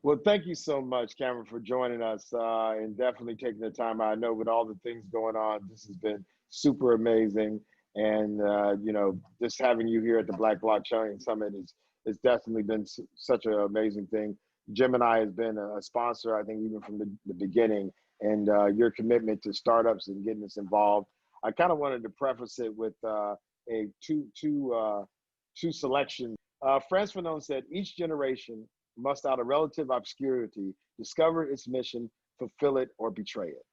Well, thank you so much, Cameron, for joining us and definitely taking the time out. I know with all the things going on, this has been super amazing. And, just having you here at the Black Blockchain Summit is definitely been such an amazing thing. Gemini has been a sponsor, I think, even from the beginning, and your commitment to startups and getting us involved. I kind of wanted to preface it with a two selection. Frantz Fanon said, each generation must out of relative obscurity discover its mission, fulfill it, or betray it.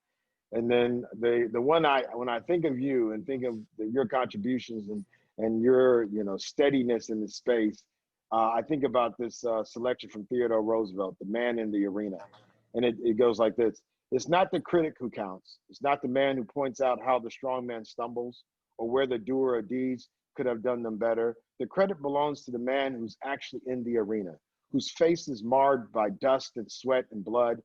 And then the one when I think of you and think of your contributions and your steadiness in the space, I think about this selection from Theodore Roosevelt, "The Man in the Arena," and it goes like this: "It's not the critic who counts. It's not the man who points out how the strong man stumbles or where the doer of deeds could have done them better. The credit belongs to the man who's actually in the arena, whose face is marred by dust and sweat and blood,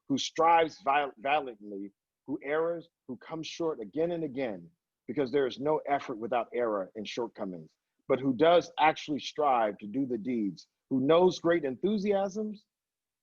who strives valiantly, who errs, who comes short again and again, because there is no effort without error and shortcomings, but who does actually strive to do the deeds, who knows great enthusiasms,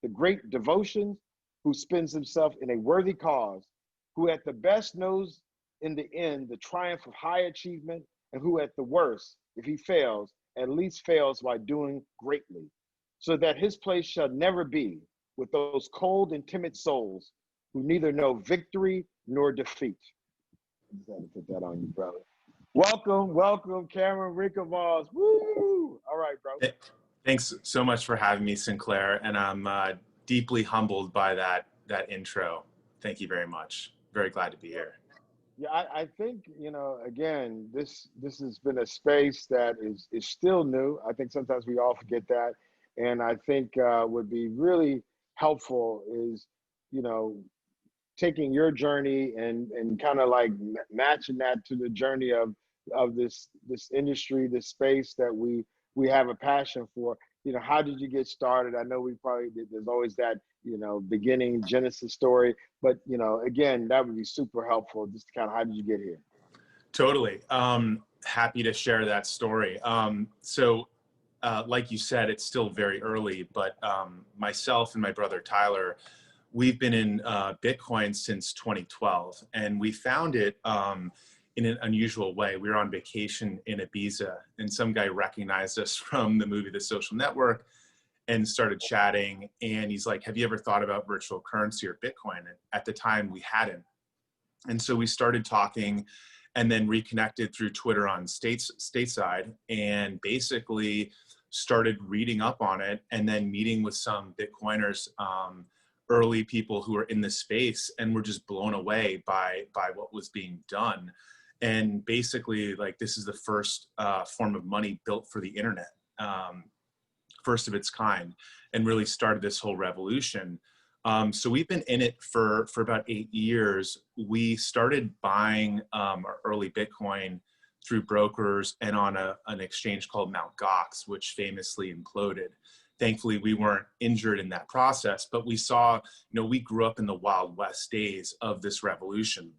the great devotions, who spends himself in a worthy cause, who at the best knows in the end the triumph of high achievement, and who at the worst, if he fails, at least fails while doing greatly, so that his place shall never be with those cold and timid souls who neither know victory nor defeat." I just had to put that on you, brother. Welcome, Cameron Winklevoss. Woo! All right, bro. Thanks so much for having me, Sinclair, and I'm deeply humbled by that intro. Thank you very much. Very glad to be here. Yeah, I think, again, this has been a space that is still new. I think sometimes we all forget that. And I think would be really helpful is, taking your journey and kind of like matching that to the journey of this industry, this space that we have a passion for. How did you get started? I know there's always that, beginning Genesis story, but again, that would be super helpful. Just to kind of, how did you get here? Totally. Happy to share that story. Like you said, it's still very early, but myself and my brother Tyler, we've been in Bitcoin since 2012, and we found it in an unusual way. We were on vacation in Ibiza, and some guy recognized us from the movie The Social Network and started chatting. And he's like, "Have you ever thought about virtual currency or Bitcoin?" And at the time, we hadn't. And so we started talking, and then reconnected through Twitter on stateside, and basically started reading up on it, and then meeting with some Bitcoiners, early people who were in the space, and were just blown away by what was being done. And basically, like, this is the first form of money built for the internet, first of its kind, and really started this whole revolution. So we've been in it for about 8 years. We started buying our early Bitcoin through brokers and on an exchange called Mt. Gox, which famously imploded. Thankfully, we weren't injured in that process, but we saw, we grew up in the Wild West days of this revolution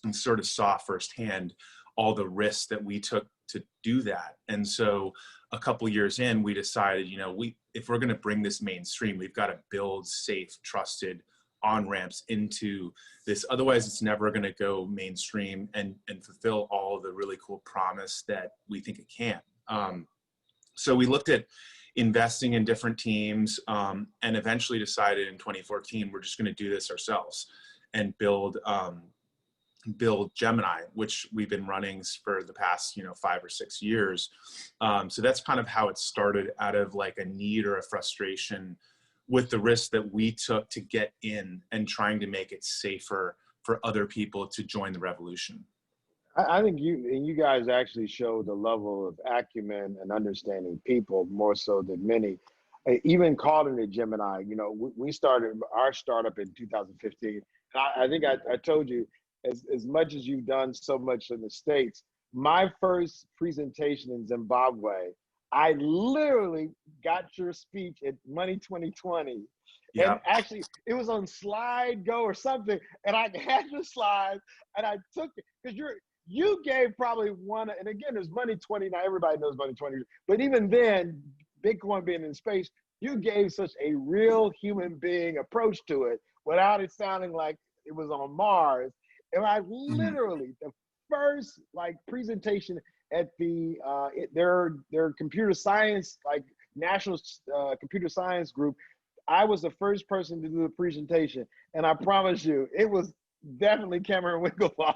and sort of saw firsthand all the risks that we took to do that. And so a couple years in, we decided, if we're going to bring this mainstream, we've got to build safe, trusted on-ramps into this. Otherwise, it's never going to go mainstream and fulfill all of the really cool promise that we think it can. So we looked at investing in different teams, and eventually decided in 2014, we're just going to do this ourselves and build Gemini, which we've been running for the past 5 or 6 years. So that's kind of how it started, out of like a need or a frustration with the risk that we took to get in and trying to make it safer for other people to join the revolution. I think you guys actually showed a level of acumen and understanding people more so than many. Even calling it Gemini, we started our startup in 2015. I think I told you, as much as you've done so much in the States, my first presentation in Zimbabwe, I literally got your speech at Money 2020. Yeah. And actually, it was on SlideGo or something, and I had your slides, and I took it, because you gave probably one, and again, there's Money 20, now everybody knows Money 20, but even then, Bitcoin being in space, you gave such a real human being approach to it without it sounding like it was on Mars. And I Mhm. literally, the first like presentation at their computer science, like national computer science group, I was the first person to do the presentation. And I promise you, it was definitely Cameron Winklevoss.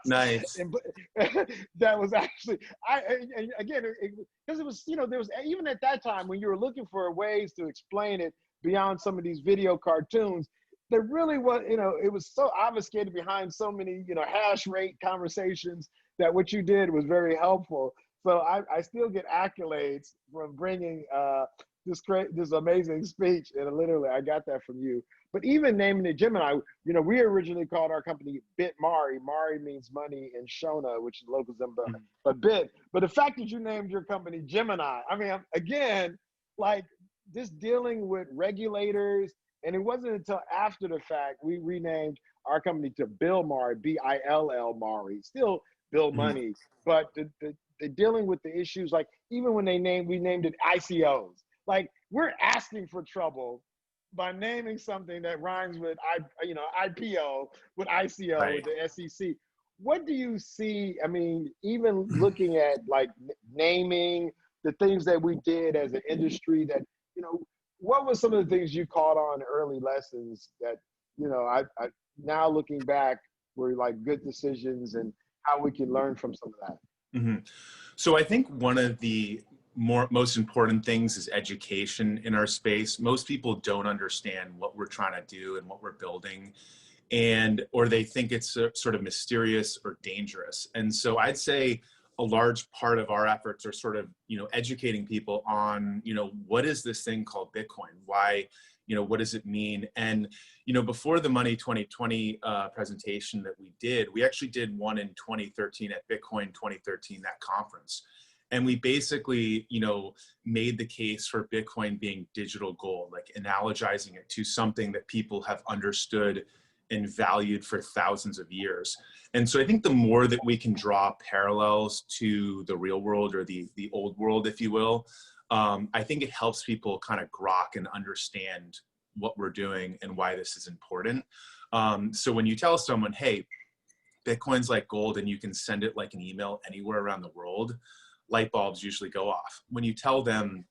Nice. and that was actually and again because it was, you know, there was, even at that time when you were looking for ways to explain it beyond some of these video cartoons, there really was, you know, it was so obfuscated behind so many, you know, hash rate conversations, that what you did was very helpful. So I still get accolades from bringing this amazing speech, and literally I got that from you. But even naming it Gemini, you know, we originally called our company Bit Mari. Mari means money in Shona, which is local Zimbabwe. Mhm. But Bit, but the fact that you named your company Gemini, I mean, again, like just dealing with regulators, and it wasn't until after the fact we renamed our company to Bill Mari, Bill Mari, still Bill Mhm. Money, but the dealing with the issues, like even when we named it ICOs. Like we're asking for trouble by naming something that rhymes with IPO, with ICO, with Right. the SEC. What do you see? I mean, even looking at like naming the things that we did as an industry, that, you know, what were some of the things you caught on early lessons that, you know, I now looking back were like good decisions, and how we can learn from some of that? Mhm. So I think one of the most important things is education in our space. Most people don't understand what we're trying to do and what we're building, and or they think it's sort of mysterious or dangerous. And so I'd say a large part of our efforts are sort of, you know, educating people on, you know, what is this thing called Bitcoin? Why, you know, what does it mean? And, you know, before the Money 2020 presentation that we did, we actually did one in 2013 at Bitcoin 2013, that conference. And we basically, you know, made the case for Bitcoin being digital gold, like analogizing it to something that people have understood and valued for thousands of years. And so I think the more that we can draw parallels to the real world, or the old world, if you will, I think it helps people kind of grok and understand what we're doing and why this is important. So when you tell someone, hey, Bitcoin's like gold and you can send it like an email anywhere around the world, light bulbs usually go off. When you tell them,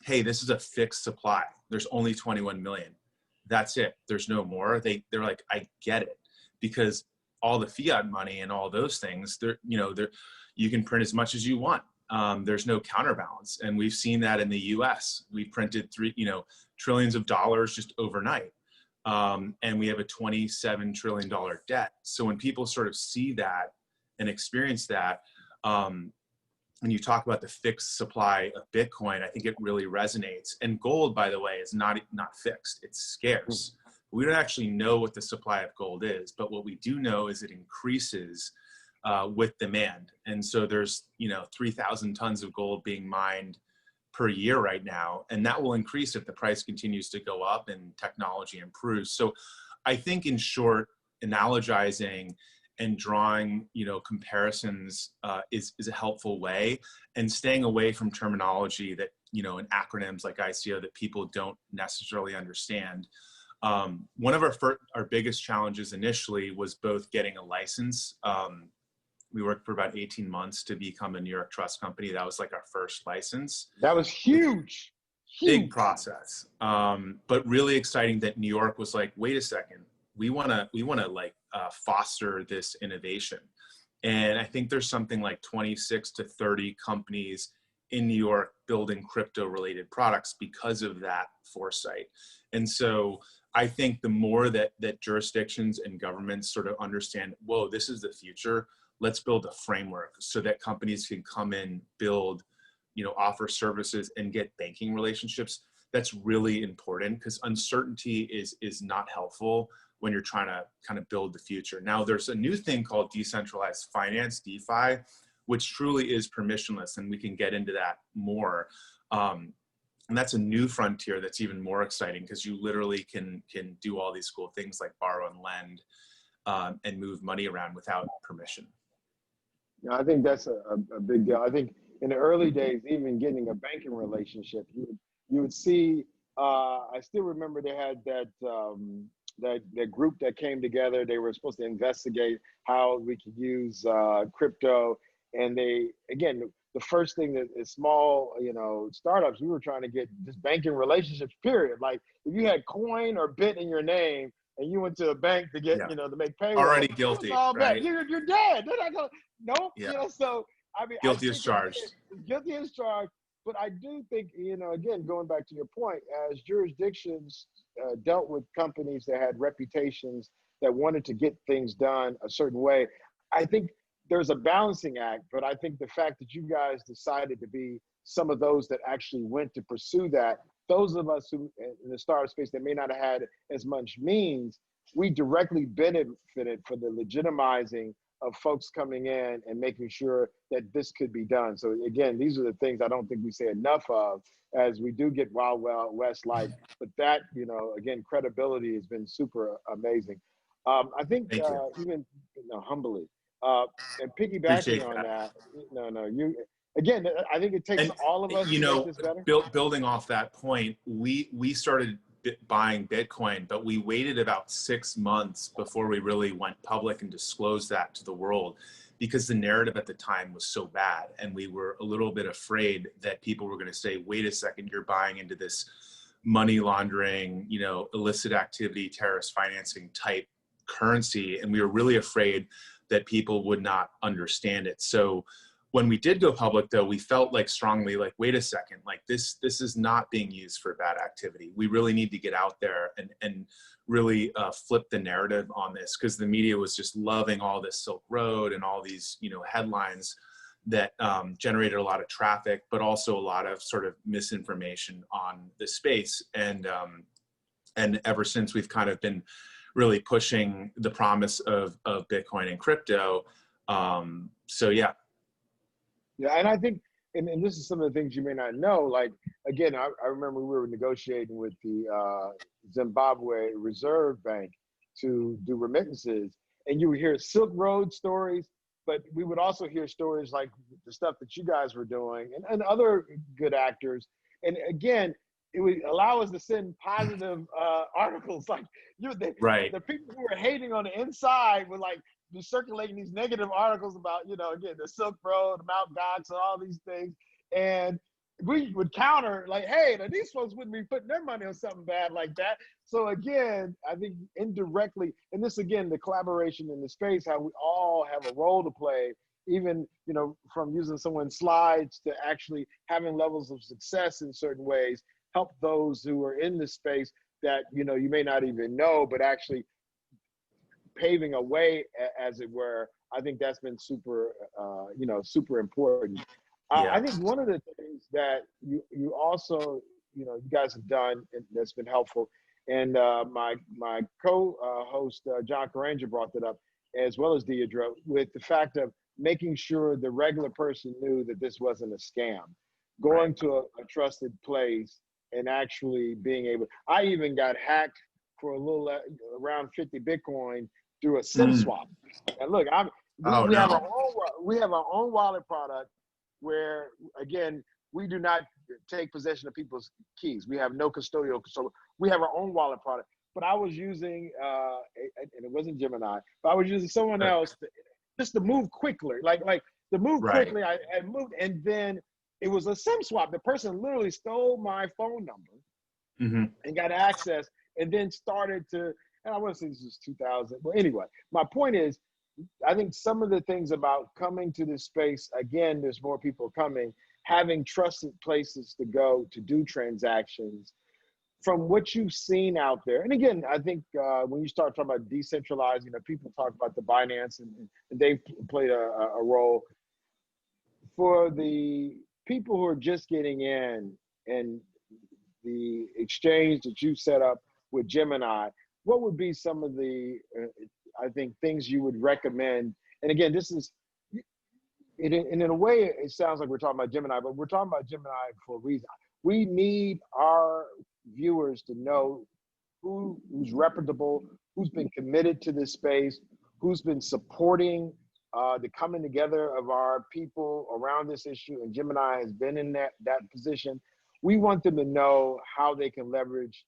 hey, this is a fixed supply, there's only 21 million, that's it, there's no more, they're like, I get it. Because all the fiat money and all those things, you can print as much as you want. There's no counterbalance. And we've seen that in the US. We printed trillions of dollars just overnight. And we have a $27 trillion debt. So when people sort of see that and experience that, when you talk about the fixed supply of Bitcoin, I think it really resonates. And gold, by the way, is not fixed, it's scarce. We don't actually know what the supply of gold is, but what we do know is it increases with demand. And so there's 3,000 tons of gold being mined per year right now, and that will increase if the price continues to go up and technology improves. So I think, in short, analogizing and drawing comparisons is a helpful way, and staying away from terminology that and acronyms like ICO that people don't necessarily understand. One of our biggest challenges initially was both getting a license. We worked for about 18 months to become a New York trust company. That was like our first license. That was huge. Big Huge. process, but really exciting that New York was like, wait a second, we want to like foster this innovation. And I think there's something like 26 to 30 companies in New York building crypto related products because of that foresight. And so I think the more that jurisdictions and governments sort of understand, whoa, this is the future, let's build a framework so that companies can come in, build, offer services and get banking relationships. That's really important, because uncertainty is not helpful when you're trying to kind of build the future. Now, there's a new thing called decentralized finance, DeFi, which truly is permissionless, and we can get into that more. And that's a new frontier that's even more exciting, because you literally can do all these cool things like borrow and lend and move money around without permission. I think that's a big deal. I think in the early days, even getting a banking relationship, you would see, I still remember they had that group that came together. They were supposed to investigate how we could use crypto. And they, again, the first thing that is small, startups, we were trying to get just banking relationships, period. Like if you had coin or bit in your name and you went to a bank to get, Yeah. to make payroll, Already guilty, all right? bad. You're dead. They're not going, nope. Yeah. So I mean, Guilty I as think charged. guilty as charged. But I do think, again, going back to your point, as jurisdictions dealt with companies that had reputations that wanted to get things done a certain way, I think there's a balancing act. But I think the fact that you guys decided to be some of those that actually went to pursue that, those of us who in the startup space that may not have had as much means, we directly benefited for the legitimizing of folks coming in and making sure that this could be done. So again, these are the things I don't think we say enough of as we do get Wild West like, but that, again, credibility has been super amazing. I think Thank you. even humbly, and Appreciate piggybacking on that. that, you, again, I think it takes And all of us to make this better. building off that point, we started buying Bitcoin, but we waited about 6 months before we really went public and disclosed that to the world, because the narrative at the time was so bad, and we were a little bit afraid that people were going to say, "Wait a second, you're buying into this money laundering, illicit activity, terrorist financing type currency," and we were really afraid that people would not understand it. So when we did go public, though, we felt like strongly, like, wait a second, like this is not being used for bad activity. We really need to get out there and really flip the narrative on this, because the media was just loving all this Silk Road and all these, headlines that generated a lot of traffic, but also a lot of sort of misinformation on the space. And ever since, we've kind of been really pushing the promise of Bitcoin and crypto. So yeah. Yeah, and I think, and this is some of the things you may not know, like, again, I remember we were negotiating with the Zimbabwe Reserve Bank to do remittances, and you would hear Silk Road stories, but we would also hear stories like the stuff that you guys were doing and other good actors. And again, it would allow us to send positive articles. Like Right. the people who were hating on the inside were like, be circulating these negative articles about, again, the Silk Road, Mount Gox, and all these things. And we would counter like, hey, now these folks wouldn't be putting their money on something bad like that. So again, I think indirectly, and this, again, the collaboration in the space, how we all have a role to play, even, from using someone's slides to actually having levels of success in certain ways, help those who are in the space that, you may not even know, but actually paving a way, as it were. I think that's been super, super important. Yeah. I think one of the things that you also, you guys have done that's been helpful, and my co-host John Carranger brought that up, as well as Deidre, with the fact of making sure the regular person knew that this wasn't a scam. Going Right. to a trusted place and actually being able. I even got hacked for a little around 50 Bitcoin through a SIM swap. And look, we have our own wallet product where, again, we do not take possession of people's keys. We have no custodial, so we have our own wallet product. But I was using, and it wasn't Gemini, but I was using someone else just to move quickly, like to move quickly. I moved, and then it was a SIM swap. The person literally stole my phone number and got access, and then started to. And I want to say this was 2000. Well, anyway, my point is, I think some of the things about coming to this space, again, there's more people coming, having trusted places to go to do transactions, from what you've seen out there. And again, I think when you start talking about decentralized, people talk about the Binance, and they've played a role. For the people who are just getting in, and the exchange that you set up with Gemini, what would be some of the, I think, things you would recommend? And again, this is, in a way, it sounds like we're talking about Gemini, but we're talking about Gemini for a reason. We need our viewers to know who's reputable, who's been committed to this space, who's been supporting the coming together of our people around this issue, and Gemini has been in that position. we want them to know how they can leverage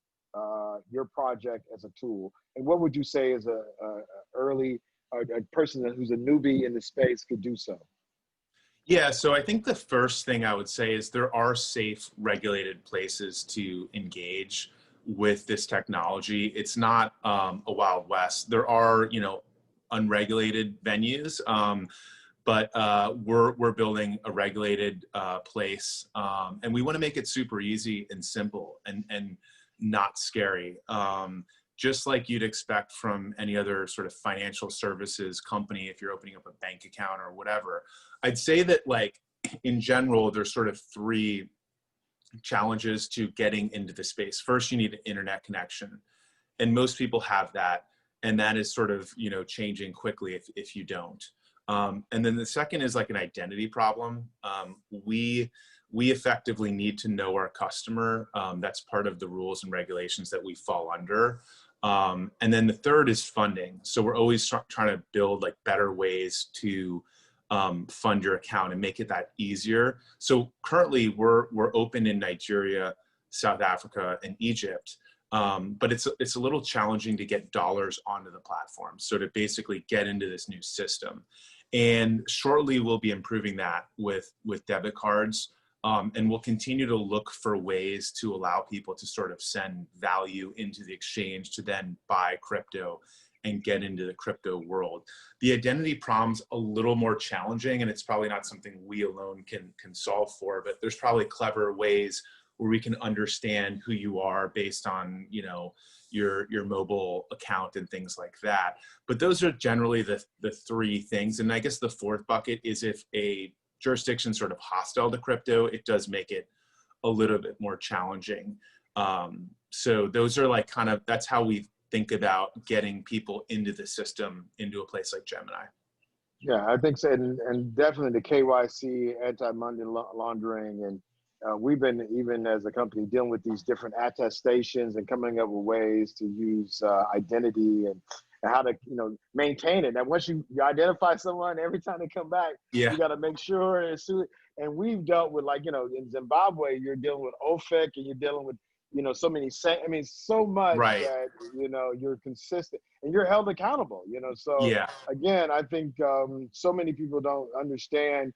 your project as a tool. And what would you say as a person who's a newbie in the space could do so? Yeah, so I think the first thing I would say is there are safe, regulated places to engage with this technology. It's not a Wild West. There are, unregulated venues, but we're building a regulated place, and we want to make it super easy and simple and not scary. Just like you'd expect from any other sort of financial services company if you're opening up a bank account or whatever. I'd say that, like, in general, there's sort of three challenges to getting into the space. First, you need an internet connection, and most people have that, and that is sort of, changing quickly if you don't. And then the second is like an identity problem. We effectively need to know our customer. That's part of the rules and regulations that we fall under. And then the third is funding. So we're always trying to build like better ways to fund your account and make it that easier. So currently we're open in Nigeria, South Africa, and Egypt. But it's a little challenging to get dollars onto the platform. So to basically get into this new system. And shortly we'll be improving that with debit cards. And we'll continue to look for ways to allow people to sort of send value into the exchange to then buy crypto and get into the crypto world. The identity problem's a little more challenging, and it's probably not something we alone can solve for, but there's probably clever ways where we can understand who you are based on, your mobile account and things like that. But those are generally the three things. And I guess the fourth bucket is if a jurisdiction sort of hostile to crypto, it does make it a little bit more challenging. So those are like that's how we think about getting people into the system, into a place like Gemini. Yeah, I think so. And definitely the KYC, anti-money laundering, and we've been, even as a company, dealing with these different attestations and coming up with ways to use identity and how to, maintain it. And once you identify someone, every time they come back, Yeah. you got to make sure. And we've dealt with, like, in Zimbabwe, you're dealing with OFEC, and you're dealing with, so many, so much Right. that, you're consistent and you're held accountable, So Yeah. again, I think so many people don't understand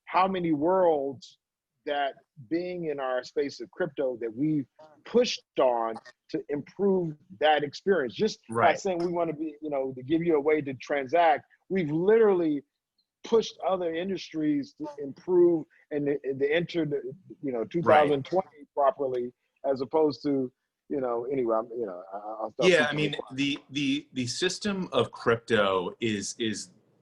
how many worlds that being in our space of crypto that we've pushed on to improve that experience. Just by saying we want to be, to give you a way to transact, we've literally pushed other industries to improve and to enter the, 2020 properly, as opposed to, anyway, I'll stop. Yeah, I mean, the system of crypto is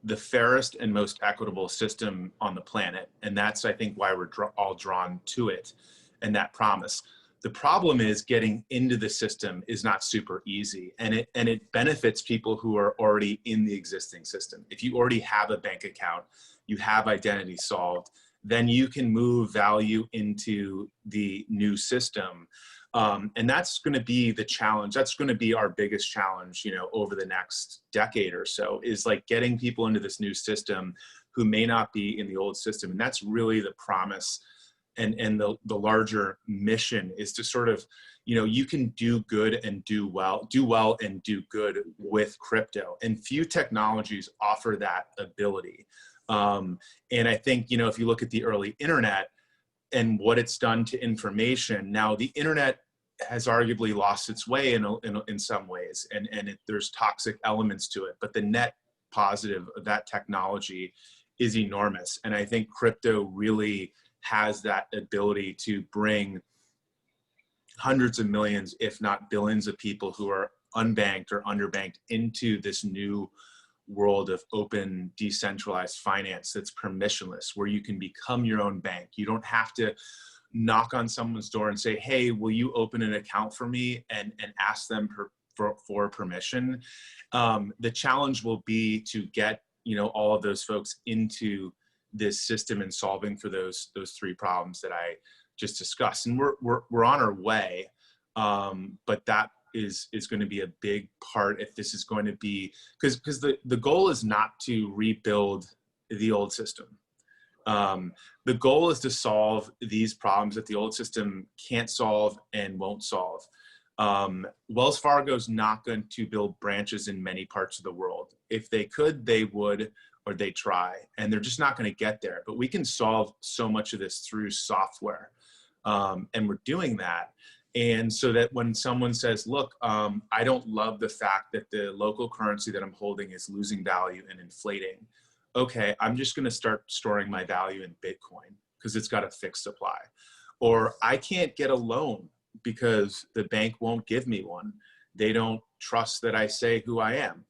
the fairest and most equitable system on the planet. And that's, I think, why we're all drawn to it and that promise. The problem is getting into the system is not super easy, and it benefits people who are already in the existing system. If you already have a bank account, you have identity solved, then you can move value into the new system. And that's going to be the challenge. That's going to be our biggest challenge, over the next decade or so, is like getting people into this new system who may not be in the old system. And that's really the promise. And the larger mission is to sort of, you can do good and do well and do good with crypto. And few technologies offer that ability. And I think, if you look at the early internet and what it's done to information, now the internet has arguably lost its way in some ways, and there's toxic elements to it, but the net positive of that technology is enormous. And I think crypto really has that ability to bring hundreds of millions, if not billions, of people who are unbanked or underbanked into this new world of open, decentralized finance that's permissionless, where you can become your own bank. You don't have to knock on someone's door and say, hey, will you open an account for me, and ask them for permission. The challenge will be to get, all of those folks into this system and solving for those three problems that I just discussed. And we're on our way. But that is going to be a big part if this is going to be, because the goal is not to rebuild the old system. The goal is to solve these problems that the old system can't solve and won't solve. Wells Fargo is not going to build branches in many parts of the world. If they could, they would, or they try, and they're just not going to get there. But we can solve so much of this through software, and we're doing that. And so that when someone says, look, I don't love the fact that the local currency that I'm holding is losing value and inflating. Okay, I'm just going to start storing my value in Bitcoin because it's got a fixed supply. Or I can't get a loan because the bank won't give me one. They don't trust that I say who I am.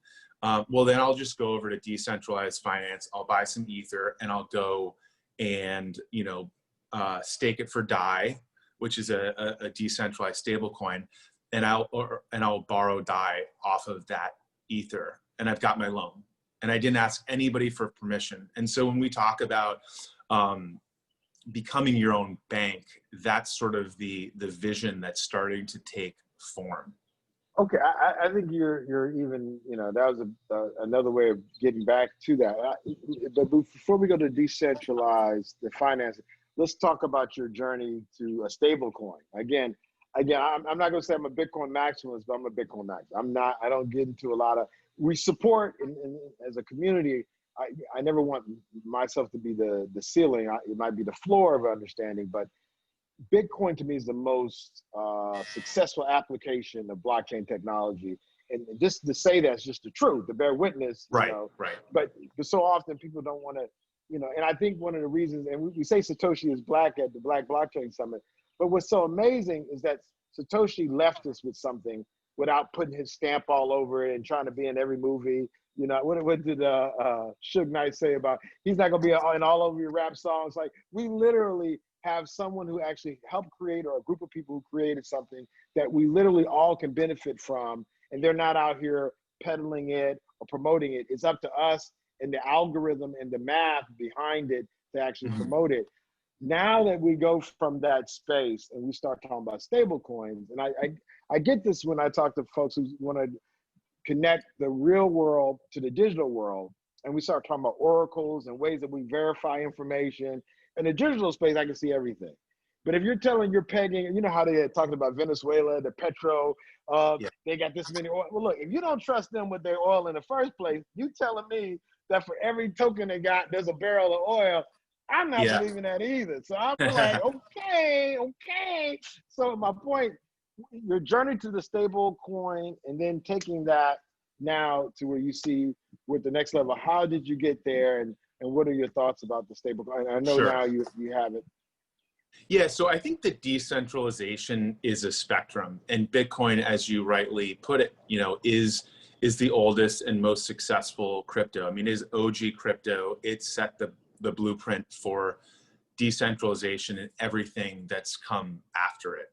Well, then I'll just go over to decentralized finance. I'll buy some Ether and I'll go and, stake it for DAI, which is a decentralized stable coin. And I'll borrow DAI off of that Ether, and I've got my loan. And I didn't ask anybody for permission. And so when we talk about becoming your own bank, that's sort of the vision that's starting to take form. Okay, I think you're even, that was another way of getting back to that. But before we go to decentralized the finance, let's talk about your journey to a stable coin. Again, I'm not going to say I'm a Bitcoin maximalist, but I'm a Bitcoin max. I don't get into a lot of, we support as a community. I never want myself to be the ceiling. It might be the floor of understanding, but Bitcoin to me is the most successful application of blockchain technology. And just to say that's just the truth, to bear witness, right. But so often people don't want to, and I think one of the reasons, and we say Satoshi is black at the Black Blockchain Summit, but what's so amazing is that Satoshi left us with something without putting his stamp all over it and trying to be in every movie. What did Suge Knight say about, he's not going to be in all over your rap songs? Like, we literally have someone who actually helped create, or a group of people who created something that we literally all can benefit from, and they're not out here peddling it or promoting it. It's up to us and the algorithm and the math behind it to actually promote it. Now that we go from that space and we start talking about stable coins, and I get this when I talk to folks who want to connect the real world to the digital world, and we start talking about oracles and ways that we verify information. In the digital space, I can see everything. But if you're pegging, how they had talked about Venezuela, the petro, they got this many oil. Well, look, if you don't trust them with their oil in the first place, you telling me that for every token they got, there's a barrel of oil. I'm not believing that either. So I'm like, okay. So my point, your journey to the stable coin and then taking that now to where you see with the next level, how did you get there, and what are your thoughts about the stable coin? I know now you have it. Yeah, so I think that decentralization is a spectrum, and Bitcoin, as you rightly put it, is the oldest and most successful crypto. I mean, is OG crypto. It set the blueprint for decentralization and everything that's come after it.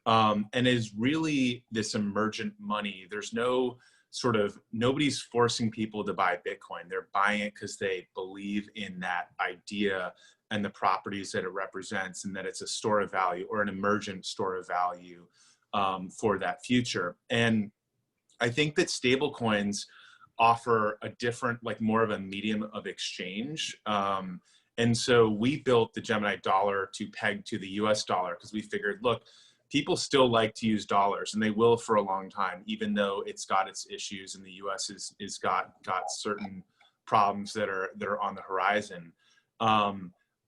And is really this emergent money. There's nobody's forcing people to buy Bitcoin. They're buying it because they believe in that idea and the properties that it represents, and that it's a store of value or an emergent store of value for that future. And I think that stable coins offer a different, more of a medium of exchange. And so we built the Gemini dollar to peg to the US dollar, because we figured, look, people still like to use dollars, and they will for a long time, even though it's got its issues, and the US is got certain problems that are on the horizon.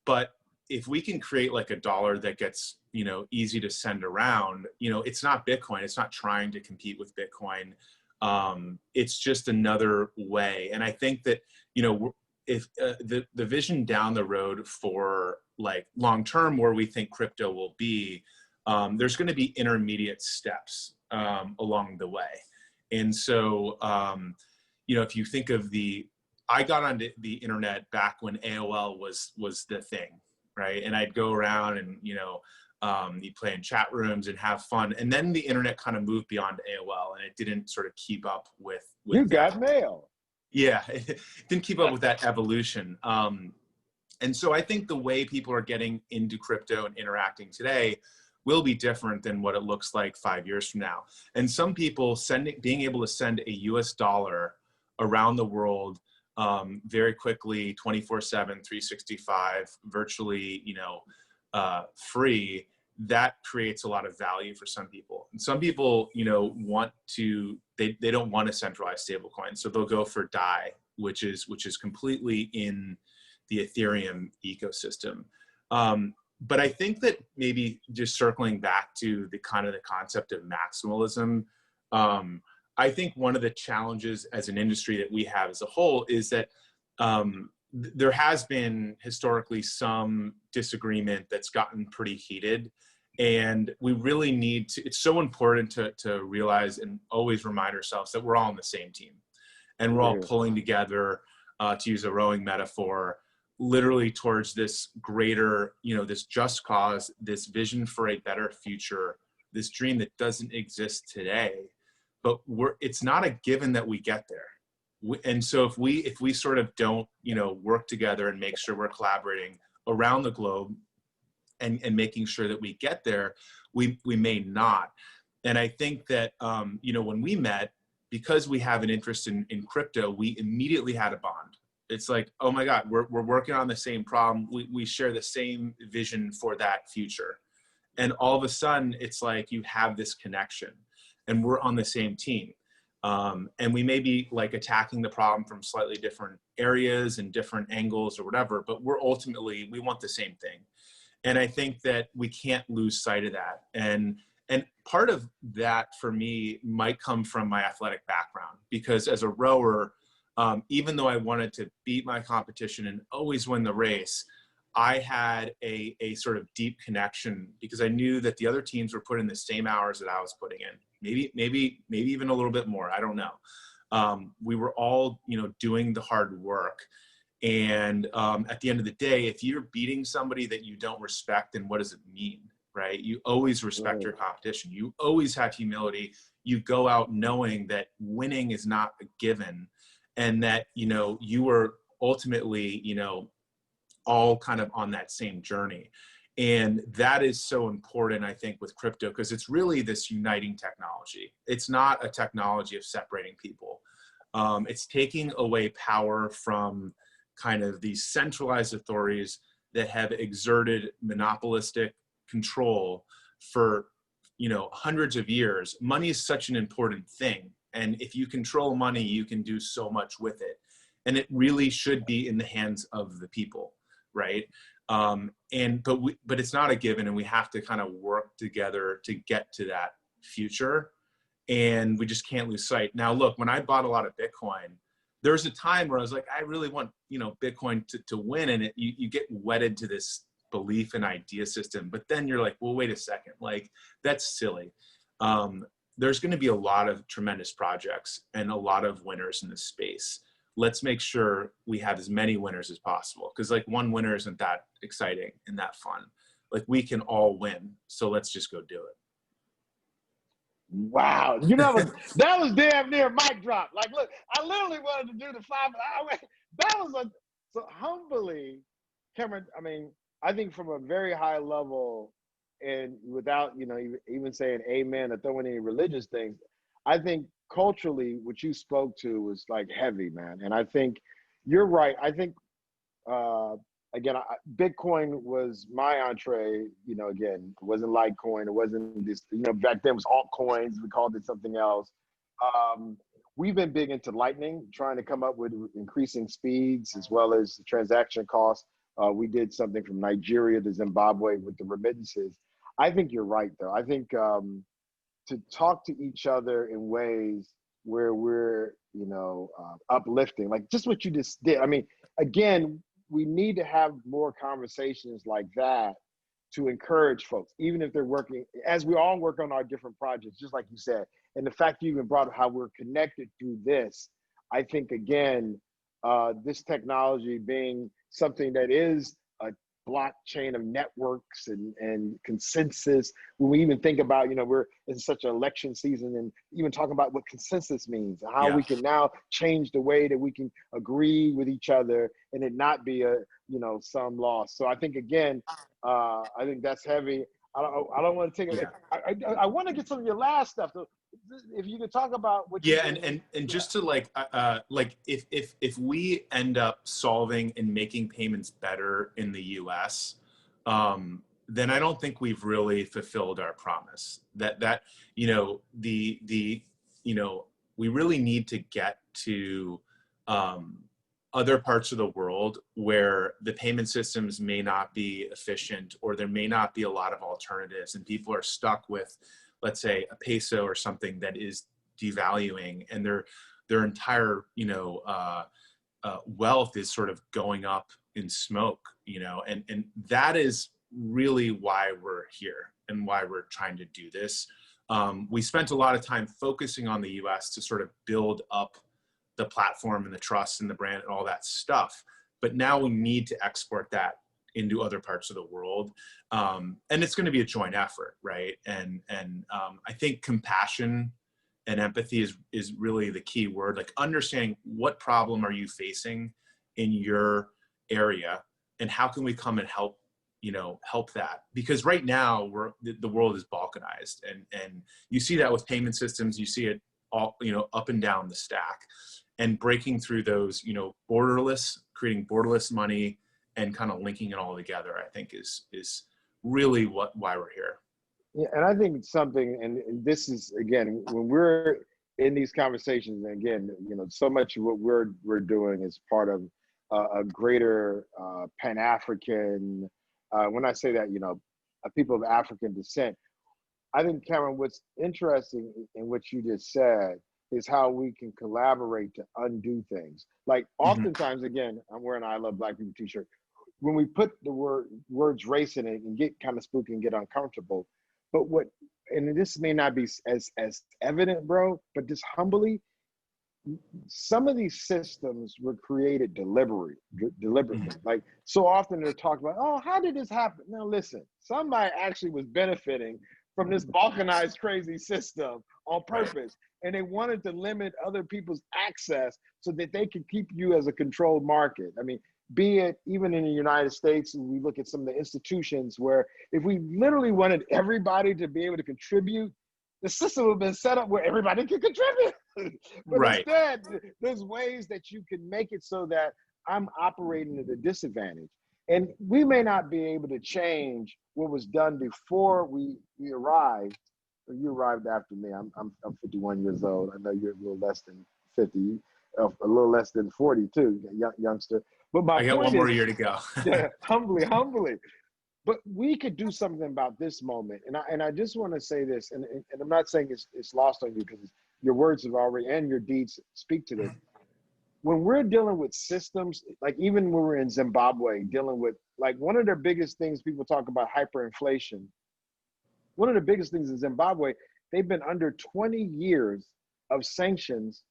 But if we can create a dollar that gets, easy to send around, it's not Bitcoin. It's not trying to compete with Bitcoin. It's just another way. And I think that, if the vision down the road for long-term where we think crypto will be, there's going to be intermediate steps along the way. And so, if you think of I got onto the internet back when AOL was the thing, right? And I'd go around and, you'd play in chat rooms and have fun. And then the internet kind of moved beyond AOL, and it didn't sort of keep up with you got mail. Yeah, it didn't keep up with that evolution. And so I think the way people are getting into crypto and interacting today will be different than what it looks like 5 years from now. And some people being able to send a US dollar around the world very quickly, 24/7, 365, virtually, free, that creates a lot of value for some people. And some people, they don't want a centralized stablecoin, so they'll go for DAI, which is completely in the Ethereum ecosystem. But I think that maybe just circling back to the concept of maximalism, I think one of the challenges as an industry that we have as a whole is that there has been historically some disagreement that's gotten pretty heated. And we really need to, it's so important to realize and always remind ourselves that we're all on the same team. And we're all pulling together, to use a rowing metaphor, literally towards this greater, this just cause, this vision for a better future, this dream that doesn't exist today. But it's not a given that we get there. And so if we sort of don't, work together and make sure we're collaborating around the globe and making sure that we get there, we may not. And I think that, when we met, because we have an interest in crypto, we immediately had a bond. It's like, oh my God, we're working on the same problem. We share the same vision for that future. And all of a sudden, it's like you have this connection and we're on the same team. And we may be like attacking the problem from slightly different areas and different angles or whatever, but we want the same thing. And I think that we can't lose sight of that. And part of that for me might come from my athletic background, because as a rower, even though I wanted to beat my competition and always win the race, I had a sort of deep connection because I knew that the other teams were putting the same hours that I was putting in, maybe even a little bit more. I don't know. We were all, doing the hard work. And at the end of the day, if you're beating somebody that you don't respect, then what does it mean, right? You always respect your competition. You always have humility. You go out knowing that winning is not a given, and that, you are ultimately, all kind of on that same journey. And that is so important, I think, with crypto, because it's really this uniting technology. It's not a technology of separating people. It's taking away power from kind of these centralized authorities that have exerted monopolistic control for, hundreds of years. Money is such an important thing. And if you control money, you can do so much with it. And it really should be in the hands of the people, right? But it's not a given, and we have to kind of work together to get to that future. And we just can't lose sight. Now, look, when I bought a lot of Bitcoin, there was a time where I was like, I really want, Bitcoin to win. And you get wedded to this belief and idea system. But then you're like, well, wait a second, like, that's silly. There's going to be a lot of tremendous projects and a lot of winners in this space. Let's make sure we have as many winners as possible. Because like one winner isn't that exciting and that fun. Like we can all win. So let's just go do it. Wow. That was damn near mic drop. Like, look, I literally wanted to do the 5 hour. That was so humbly, Cameron, I mean, I think from a very high level, and without, even saying amen or throwing any religious things, I think culturally what you spoke to was like heavy, man. And I think you're right. I think, again, Bitcoin was my entree, again, it wasn't Litecoin. It wasn't this, back then it was altcoins. We called it something else. We've been big into Lightning, trying to come up with increasing speeds as well as the transaction costs. We did something from Nigeria to Zimbabwe with the remittances. I think you're right, though. I think to talk to each other in ways where we're, uplifting, like just what you just did. I mean, again, we need to have more conversations like that to encourage folks, even if they're working, as we all work on our different projects, just like you said. And the fact you even brought up how we're connected through this, I think, again, this technology being something that is a blockchain of networks and consensus. When we even think about, we're in such an election season, and even talking about what consensus means and how we can now change the way that we can agree with each other and it not be a, some loss. So I think, again, I think that's heavy. I don't want to take it. I want to get some of your last stuff. So if you could talk about what you Yeah, did. and just to like if we end up solving and making payments better in the US, then I don't think we've really fulfilled our promise. That you know the you know we really need to get to other parts of the world where the payment systems may not be efficient, or there may not be a lot of alternatives, and people are stuck with, let's say, a peso or something that is devaluing, and their entire wealth is sort of going up in smoke, and that is really why we're here and why we're trying to do this. We spent a lot of time focusing on the US to sort of build up the platform and the trust and the brand and all that stuff, but now we need to export that into other parts of the world, and it's going to be a joint effort, right? And I think compassion and empathy is really the key word. Like, understanding what problem are you facing in your area, and how can we come and help that? Because right now the world is balkanized, and you see that with payment systems. You see it all, up and down the stack, and breaking through those, creating borderless money and kind of linking it all together, I think is really why we're here. Yeah, and I think it's something, and this is, again, when we're in these conversations, and again, so much of what we're doing is part of a greater Pan-African. When I say that, a people of African descent. I think, Cameron, what's interesting in what you just said is how we can collaborate to undo things. Like, oftentimes, again, I'm wearing an I Love Black People t-shirt. When we put the words race in it and get kind of spooky and get uncomfortable, but and this may not be as evident, bro, but just humbly, some of these systems were created deliberately. Like, so often they're talking about, oh, how did this happen? Now listen, somebody actually was benefiting from this balkanized crazy system on purpose. Right. And they wanted to limit other people's access so that they could keep you as a controlled market. I mean, be it even in the United States, we look at some of the institutions where if we literally wanted everybody to be able to contribute, the system would have been set up where everybody can contribute. But right. Instead, there's ways that you can make it so that I'm operating at a disadvantage. And we may not be able to change what was done before we arrived. You arrived after me. I'm 51 years old. I know you're a little less than 50, a little less than 40 too, youngster. But I got one more year to go. Yeah, humbly. But we could do something about this moment. And I just want to say this, and I'm not saying it's lost on you, because your words have already, and your deeds speak to this. When we're dealing with systems, like even when we're in Zimbabwe, dealing with, like, one of the biggest things people talk about, hyperinflation. One of the biggest things in Zimbabwe, they've been under 20 years of sanctions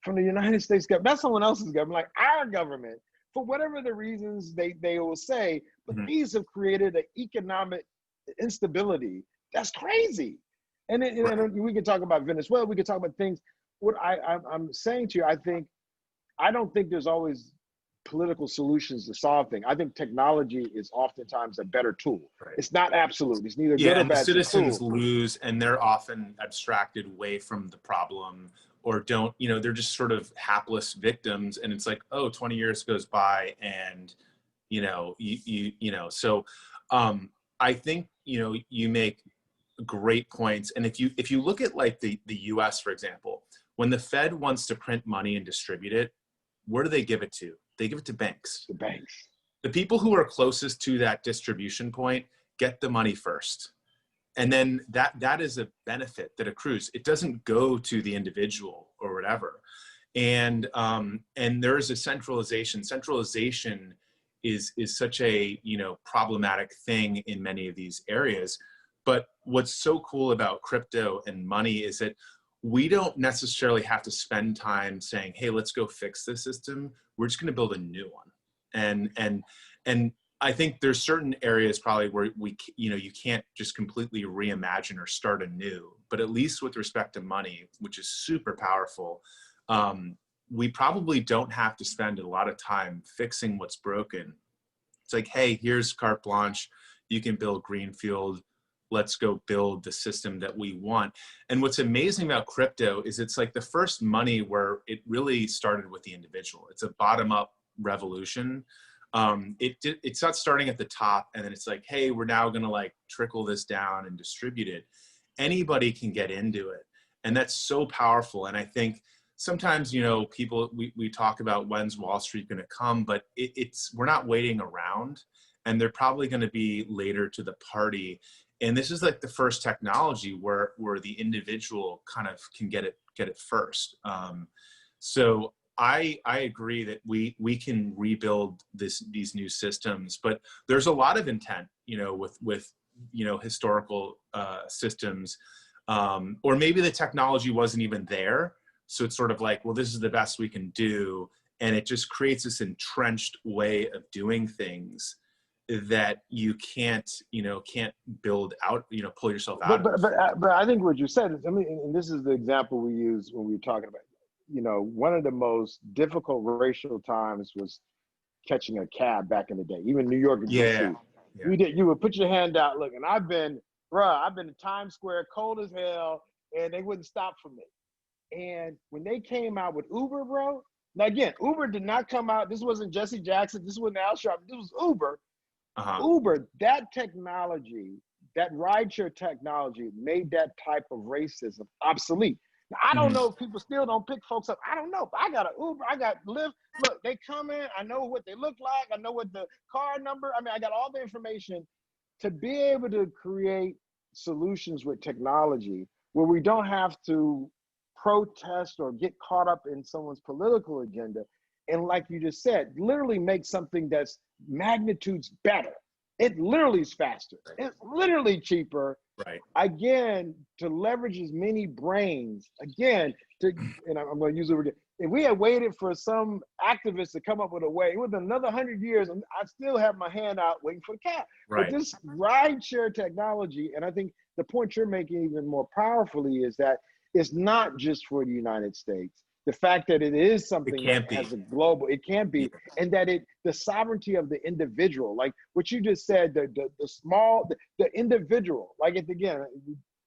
from the United States government. That's someone else's government, like our government, for whatever the reasons they will say, but these have created an economic instability that's crazy. And we can talk about Venezuela, we can talk about things. What I'm saying to you, I don't think there's always political solutions to solve things. I think technology is oftentimes a better tool. Right. It's not absolute. It's neither good or bad. The citizens lose, and they're often abstracted away from the problem, or don't, they're just sort of hapless victims. And it's like, oh, 20 years goes by, and, so I think, you make great points. And if you look at, like, the US, for example, when the Fed wants to print money and distribute it, where do they give it to? They give it to banks. The banks. The people who are closest to that distribution point get the money first. And then that is a benefit that accrues. It doesn't go to the individual or whatever. And there is a centralization. Centralization is such a, problematic thing in many of these areas. But what's so cool about crypto and money is that we don't necessarily have to spend time saying, hey, let's go fix this system. We're just going to build a new one. And I think there's certain areas probably where you can't just completely reimagine or start anew, but at least with respect to money, which is super powerful, we probably don't have to spend a lot of time fixing what's broken. It's like, hey, here's carte blanche. You can build greenfield. let's go build the system that we want. And what's amazing about crypto is it's like the first money where it really started with the individual. It's a bottom-up revolution. It's not starting at the top and then it's like, hey, we're now going to like trickle this down and distribute it. Anybody can get into it. And that's so powerful. And I think sometimes, you know, people, we talk about when's Wall Street going to come, but we're not waiting around, and they're probably going to be later to the party. And this is like the first technology where the individual kind of can get it first. So I agree that we can rebuild these new systems, but there's a lot of intent, you know, with you know, historical systems, or maybe the technology wasn't even there. So it's sort of like, well, this is the best we can do. And it just creates this entrenched way of doing things that you can't build out, you know, pull yourself out of. But I think what you said is, I mean, and this is the example we use when we were talking about, you know, one of the most difficult racial times was catching a cab back in the day, even New York and DC. Yeah. You would put your hand out, look, and I've been to Times Square, cold as hell, and they wouldn't stop for me. And when they came out with Uber, bro, now again, Uber did not come out. This wasn't Jesse Jackson. This wasn't Al Sharpton. This was Uber. Uber, that technology, that rideshare technology made that type of racism obsolete. Now, I don't know if people still don't pick folks up. I don't know. I got an Uber. I got Lyft. Look, they come in. I know what they look like. I know what the car number. I mean, I got all the information to be able to create solutions with technology where we don't have to protest or get caught up in someone's political agenda. And like you just said, literally make something that's magnitudes better. It literally is faster. It's literally cheaper. Right. Again, to leverage as many brains. Again, and I'm going to use it again. If we had waited for some activists to come up with a way, it would have been another 100 years, and I still have my hand out waiting for the cat. Right. But this rideshare technology, and I think the point you're making even more powerfully is that it's not just for the United States. The fact that it is something that has a global, it can be, and that the sovereignty of the individual, like what you just said, the individual, like again,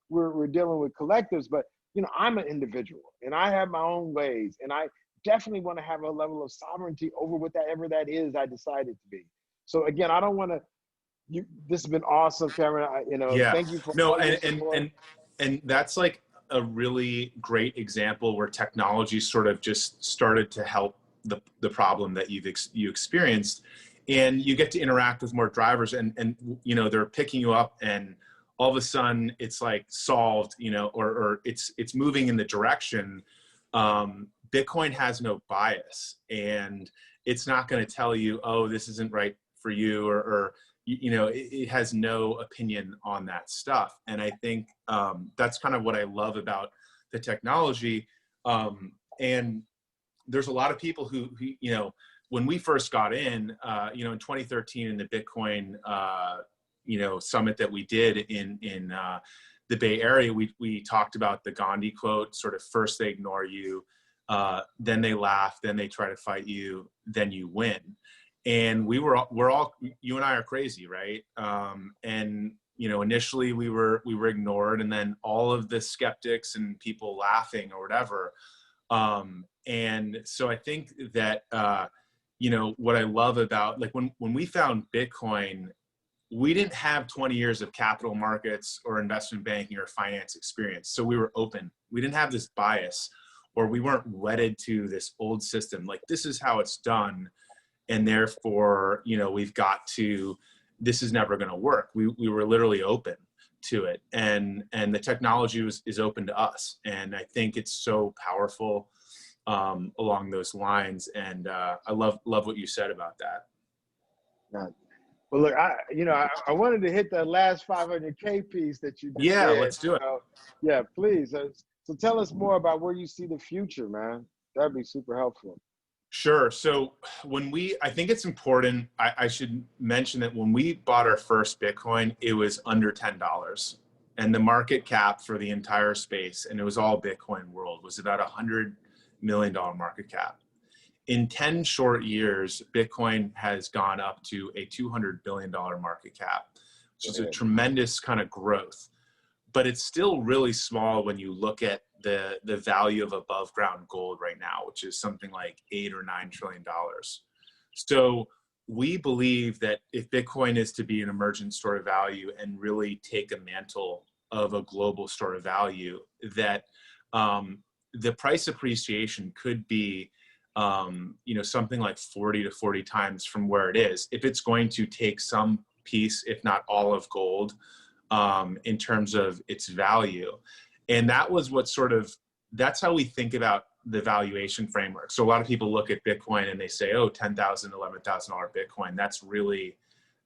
we're dealing with collectives, but you know, I'm an individual and I have my own ways, and I definitely want to have a level of sovereignty over whatever that is I decided to be. So again, I don't want to. This has been awesome, Cameron. Thank you for and that's like a really great example where technology sort of just started to help the problem that you experienced, and you get to interact with more drivers, and you know, they're picking you up, and all of a sudden it's like solved, you know, or it's moving in the direction. Bitcoin has no bias, and it's not going to tell you, oh, this isn't right for you, or you know, it has no opinion on that stuff. And I think that's kind of what I love about the technology. And there's a lot of people who, you know, when we first got in, you know, in 2013 in the Bitcoin, you know, summit that we did in the Bay Area, we talked about the Gandhi quote, sort of first they ignore you, then they laugh, then they try to fight you, then you win. And we're all, you and I are crazy, right? And you know, initially we were ignored, and then all of the skeptics and people laughing or whatever. And so I think that you know, what I love about, like, when we found Bitcoin, we didn't have 20 years of capital markets or investment banking or finance experience. So we were open. We didn't have this bias, or we weren't wedded to this old system. Like, this is how it's done, and therefore, you know, this is never going to work. We were literally open to it, and the technology is open to us. And I think it's so powerful along those lines. And I love what you said about that. Yeah. Well, look, I wanted to hit that last 500K piece that you did. Yeah, let's do it. Yeah, please. So tell us more about where you see the future, man. That'd be super helpful. Sure. So I think it's important, I should mention that when we bought our first Bitcoin, it was under $10. And the market cap for the entire space, and it was all Bitcoin world, was about $100 million market cap. In 10 short years, Bitcoin has gone up to a $200 billion market cap, which is a tremendous kind of growth. But it's still really small when you look at the value of above ground gold right now, which is something like $8 or $9 trillion. So we believe that if Bitcoin is to be an emergent store of value and really take a mantle of a global store of value, that the price appreciation could be something like 40 to 40 times from where it is, if it's going to take some piece, if not all of gold, in terms of its value. And that was what that's how we think about the valuation framework. So a lot of people look at Bitcoin and they say, oh, $10,000, $11,000 Bitcoin,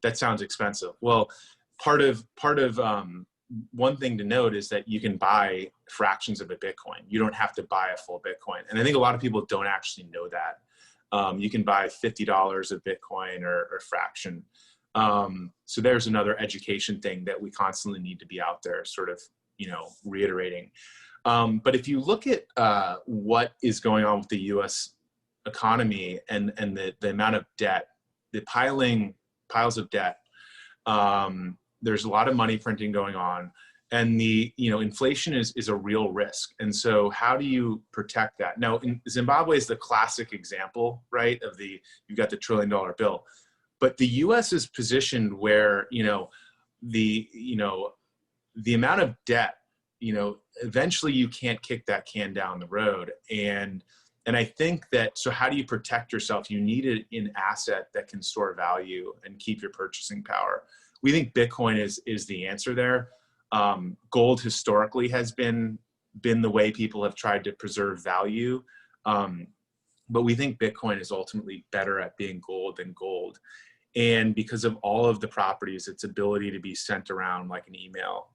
that sounds expensive. Well, part of one thing to note is that you can buy fractions of a Bitcoin. You don't have to buy a full Bitcoin. And I think a lot of people don't actually know that. You can buy $50 of Bitcoin or fraction. So there's another education thing that we constantly need to be out there sort of, reiterating. But if you look at what is going on with the US economy and the amount of debt, the piles of debt, there's a lot of money printing going on, and inflation is a real risk. And so how do you protect that? Now, Zimbabwe is the classic example, right, of you've got the $1 trillion bill. But the U.S. is positioned where, the amount of debt, eventually you can't kick that can down the road. And I think that, so how do you protect yourself? You need an asset that can store value and keep your purchasing power. We think Bitcoin is the answer there. Gold historically has been the way people have tried to preserve value. But we think Bitcoin is ultimately better at being gold than gold. And because of all of the properties, its ability to be sent around like an email,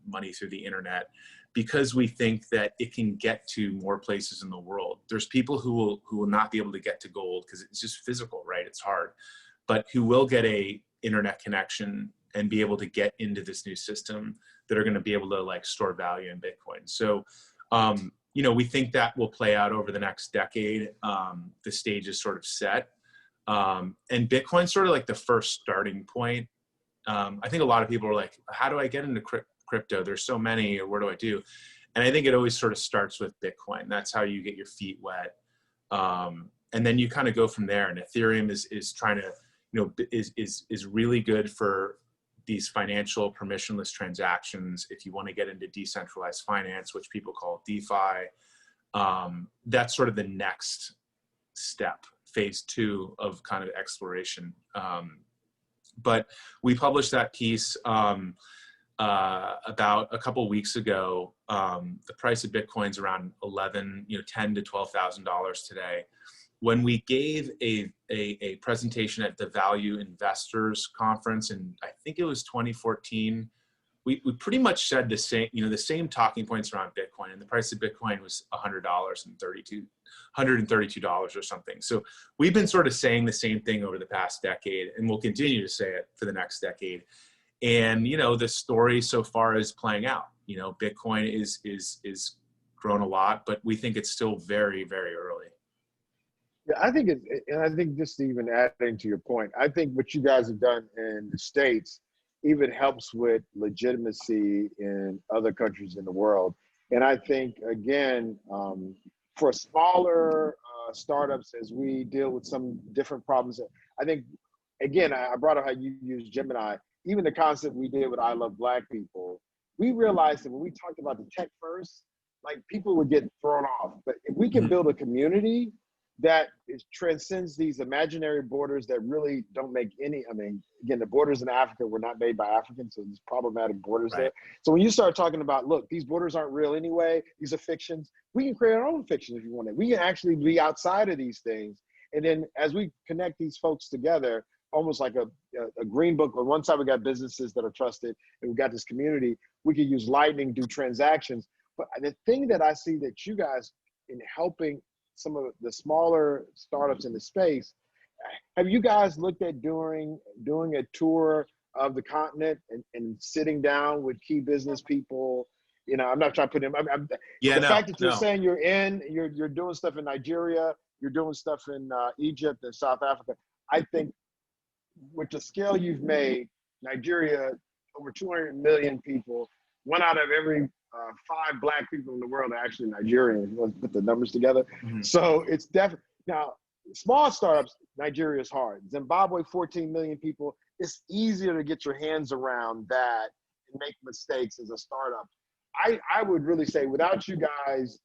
money through the internet, because we think that it can get to more places in the world. There's people who will not be able to get to gold because it's just physical, right? It's hard, but who will get a internet connection and be able to get into this new system that are going to be able to store value in Bitcoin. So, we think that will play out over the next decade. The stage is sort of set. And Bitcoin's sort of like the first starting point. I think a lot of people are like, how do I get into crypto? There's so many, or what do I do? And I think it always sort of starts with Bitcoin. That's how you get your feet wet. And then you kind of go from there. And Ethereum is trying to, is really good for these financial permissionless transactions. If you want to get into decentralized finance, which people call DeFi, that's sort of the next step, phase 2 of kind of exploration. But we published that piece about a couple weeks ago. The price of Bitcoin's around $10,000 to $12,000 today. When we gave a presentation at the Value Investors Conference, and I think it was 2014, we pretty much said the same talking points around Bitcoin, and the price of Bitcoin was $132 or something. So we've been sort of saying the same thing over the past decade, and we'll continue to say it for the next decade. And the story so far is playing out. Bitcoin is grown a lot, but we think it's still very, very early. Yeah, I think and I think just even adding to your point, I think what you guys have done in the States even helps with legitimacy in other countries in the world. And I think, again, for smaller startups, as we deal with some different problems, I think, again, I brought up how you use Gemini, even the concept we did with I Love Black People, we realized that when we talked about the tech first, people would get thrown off. But if we can build a community that transcends these imaginary borders that really don't make any, again, the borders in Africa were not made by Africans, so there's problematic borders there. So when you start talking about, look, these borders aren't real anyway, these are fictions, we can create our own fiction if you want it. We can actually be outside of these things. And then as we connect these folks together, almost like a green book, on one side we got businesses that are trusted, and we got this community, we can use Lightning, do transactions. But the thing that I see that you guys, in helping some of the smaller startups in the space, have you guys looked at doing a tour of the continent and sitting down with key business people? I'm not trying to put them. The fact that you're saying you're doing stuff in Nigeria, you're doing stuff in Egypt and South Africa. I think with the scale you've made, Nigeria, over 200 million people. One out of every 5 Black people in the world are actually Nigerian. You want to put the numbers together. Mhm. So it's definitely, now, small startups, Nigeria is hard. Zimbabwe, 14 million people. It's easier to get your hands around that and make mistakes as a startup. I would really say without you guys,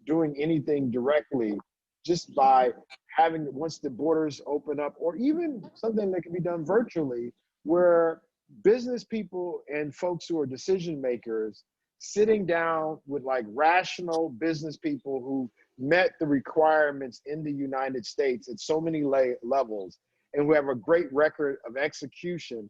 doing anything directly, just by having, once the borders open up, or even something that can be done virtually, where business people and folks who are decision makers sitting down with like rational business people who met the requirements in the United States at so many levels, and who have a great record of execution,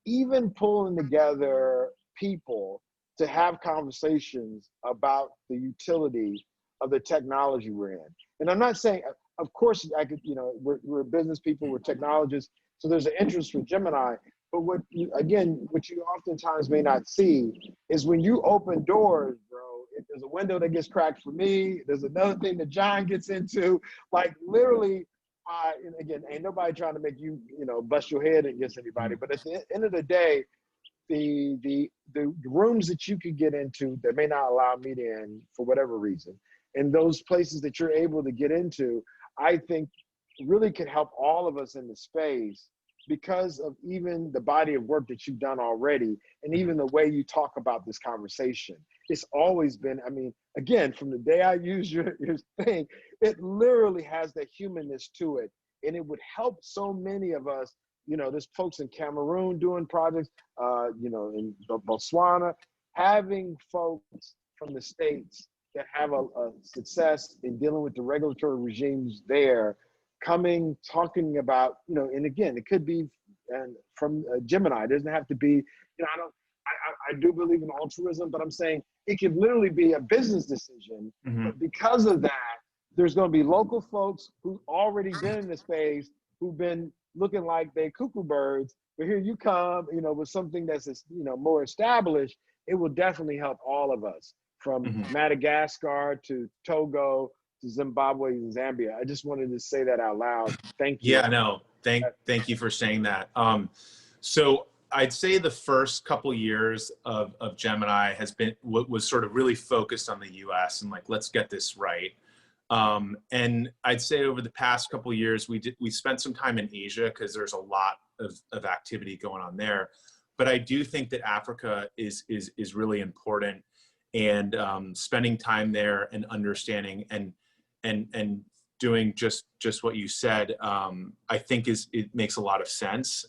even pulling together people to have conversations about the utility of the technology we're in. And I'm not saying, of course, I could, we're business people, we're technologists, so there's an interest for Gemini. But what you oftentimes may not see is when you open doors, bro, if there's a window that gets cracked for me, there's another thing that John gets into, like literally, and again, ain't nobody trying to make you, bust your head against anybody. But at the end of the day, the rooms that you can get into that may not allow me to in for whatever reason, and those places that you're able to get into, I think really could help all of us in the space, because of even the body of work that you've done already, and even the way you talk about this conversation. It's always been, I mean, again, from the day I used your thing, it literally has that humanness to it. And it would help so many of us, there's folks in Cameroon doing projects, in Botswana, having folks from the States that have a success in dealing with the regulatory regimes there, coming, talking about, and again, it could be from Gemini. It doesn't have to be, I do believe in altruism, but I'm saying it could literally be a business decision. Mhm. But because of that, there's going to be local folks who've already been in the space, who've been looking like they cuckoo birds. But here you come, with something that's, more established. It will definitely help all of us, from Mhm. Madagascar to Togo to Zimbabwe and Zambia. I just wanted to say that out loud. Thank you. Yeah, no, thank you for saying that. So I'd say the first couple years of Gemini was sort of really focused on the US and like, let's get this right. And I'd say over the past couple years, we spent some time in Asia because there's a lot of activity going on there. But I do think that Africa is really important, and spending time there and understanding and doing just what you said, I think it makes a lot of sense.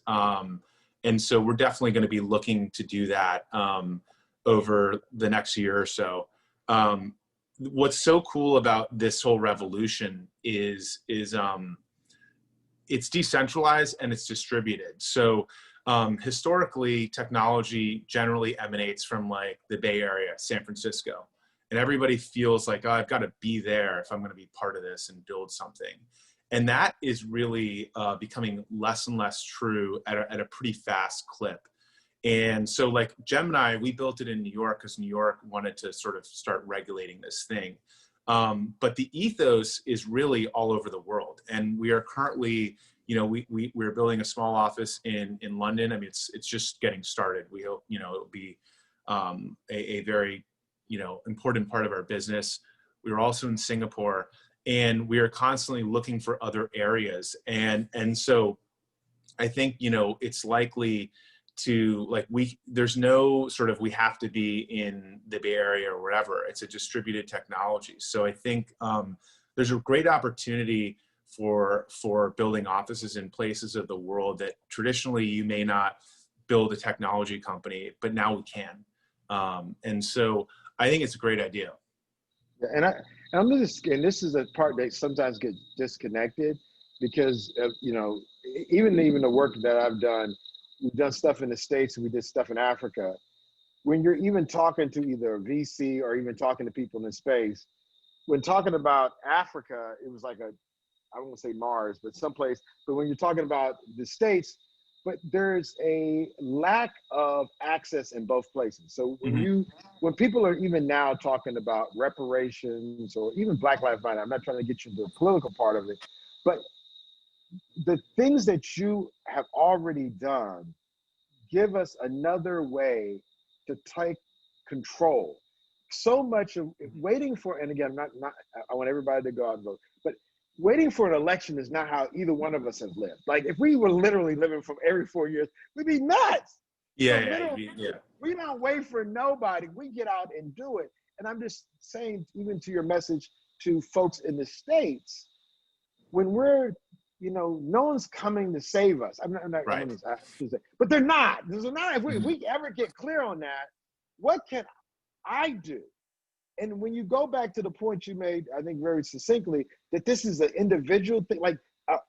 And so we're definitely going to be looking to do that over the next year or so. What's so cool about this whole revolution is it's decentralized and it's distributed. So historically, technology generally emanates from like the Bay Area, San Francisco, and everybody feels like, oh, I've got to be there if I'm going to be part of this and build something. And that is really becoming less and less true at a pretty fast clip. And so like Gemini, we built it in New York because New York wanted to sort of start regulating this thing. But the ethos is really all over the world. And we are currently, we're building a small office in London. I mean, it's just getting started. We hope, it'll be a very, important part of our business. We were also in Singapore, and we are constantly looking for other areas. And so I think, it's likely to like, there's no sort of, we have to be in the Bay Area or wherever. It's a distributed technology. So I think there's a great opportunity for building offices in places of the world that traditionally you may not build a technology company, but now we can. And so I think it's a great idea. And and this is a part that sometimes gets disconnected, because of, even the work that I've done, we've done stuff in the States and we did stuff in Africa. When you're even talking to either a VC or even talking to people in space, when talking about Africa, it was like I won't say Mars, but someplace. But when you're talking about the States, but there's a lack of access in both places. So when people are even now talking about reparations or even Black Lives Matter, I'm not trying to get you into the political part of it, but the things that you have already done give us another way to take control. So much of waiting for, and again, not I want everybody to go out and vote, but waiting for an election is not how either one of us have lived. Like if we were literally living from every 4 years, we'd be nuts. Yeah, So yeah. We don't wait for nobody. We get out and do it. And I'm just saying, even to your message to folks in the States, when we're, no one's coming to save us. Right. But they're not. If we ever get clear on that, what can I do? And when you go back to the point you made, I think very succinctly, that this is an individual thing, like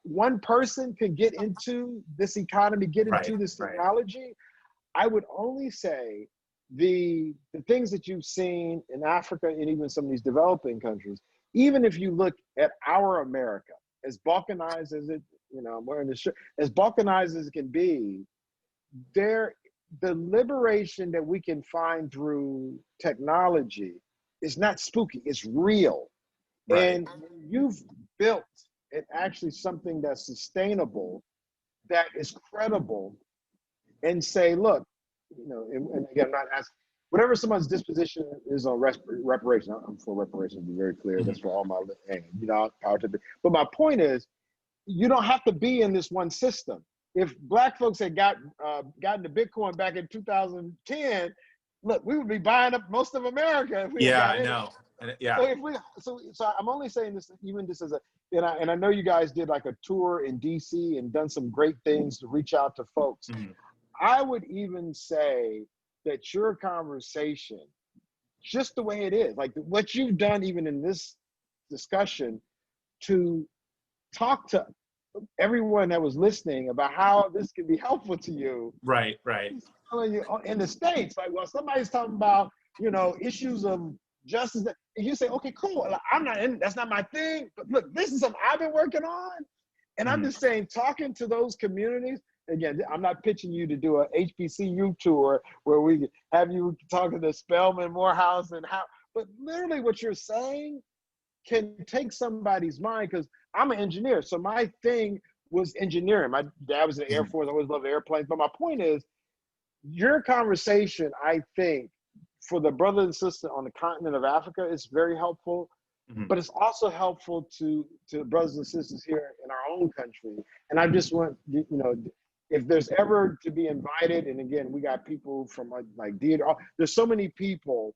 one person can get into this economy, get into this technology. I would only say the things that you've seen in Africa and even some of these developing countries, even if you look at our America, as balkanized as it, I'm wearing this shirt, as balkanized as it can be, the liberation that we can find through technology is not spooky, it's real. Right. And you've built it actually something that's sustainable, that is credible, and say, look, and again, I'm not asking, whatever someone's disposition is on reparation, I'm for reparations, to be very clear. That's for all my, power to be. But my point is, you don't have to be in this one system. If Black folks had gotten to Bitcoin back in 2010, look, we would be buying up most of America. If we I know. Yeah. So I'm only saying this, even just as and I know you guys did like a tour in DC and done some great things to reach out to folks. Mm-hmm. I would even say that your conversation, just the way it is, like what you've done even in this discussion, to talk to everyone that was listening about how this can be helpful to you. Right. In the States, like, well, somebody's talking about, issues of justice, and you say, okay, cool. I'm not in, that's not my thing, but look, this is something I've been working on. And I'm just saying, talking to those communities, again, I'm not pitching you to do a HBCU tour where we have you talking to Spelman, Morehouse, but literally what you're saying can take somebody's mind, because I'm an engineer. So my thing was engineering. My dad was in the Air Force. I always loved airplanes. But my point is, your conversation, I think, for the brothers and sisters on the continent of Africa is very helpful. Mm-hmm. But it's also helpful to brothers and sisters here in our own country. And I just want, if there's ever to be invited, and again, we got people from like theater, there's so many people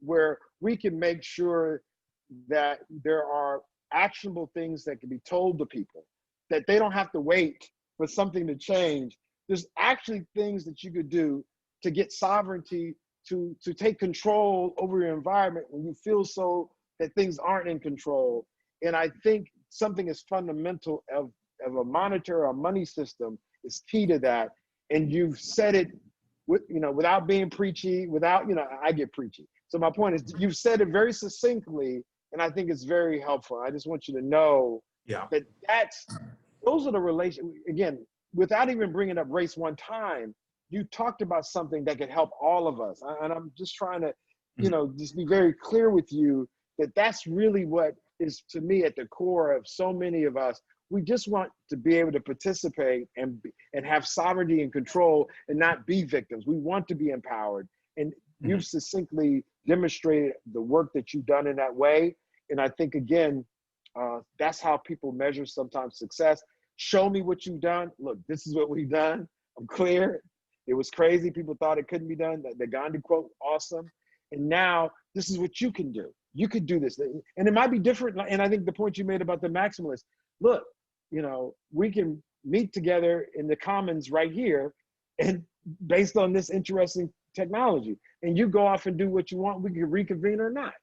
where we can make sure that there are actionable things that can be told to people, that they don't have to wait for something to change. There's actually things that you could do to get sovereignty, to take control over your environment when you feel so that things aren't in control. And I think something as fundamental of a monetary or money system is key to that. And you've said it without being preachy, I get preachy. So my point is, you've said it very succinctly, and I think it's very helpful. I just want you to know that those are the relations. Again, without even bringing up race one time, you talked about something that could help all of us. And I'm just trying to, just be very clear with you that that's really what is, to me, at the core of so many of us. We just want to be able to participate and have sovereignty and control and not be victims. We want to be empowered. And you've succinctly demonstrated the work that you've done in that way. And I think, again, that's how people measure sometimes success. Show me what you've done. Look, this is what we've done. I'm clear. It was crazy. People thought it couldn't be done. The Gandhi quote, awesome. And now this is what you can do. You could do this. And it might be different. And I think the point you made about the maximalists, look, we can meet together in the commons right here, and based on this interesting technology, and you go off and do what you want, we can reconvene or not.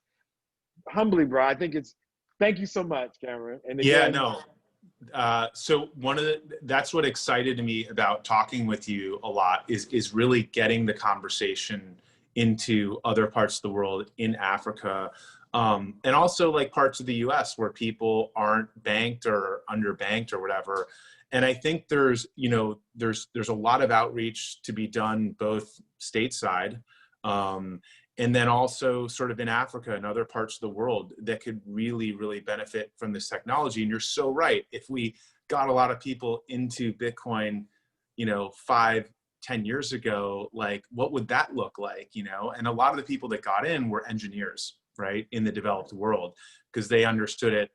Humbly, bro, I think thank you so much, Cameron. And again, so that's what excited me about talking with you a lot is really getting the conversation into other parts of the world, in Africa, and also like parts of the US where people aren't banked or underbanked or whatever. And I think there's a lot of outreach to be done both stateside, and then also sort of in Africa and other parts of the world that could really, really benefit from this technology. And you're so right. If we got a lot of people into Bitcoin, 5, 10 years ago, like, what would that look like, you know? And a lot of the people that got in were engineers, right, in the developed world, because they understood it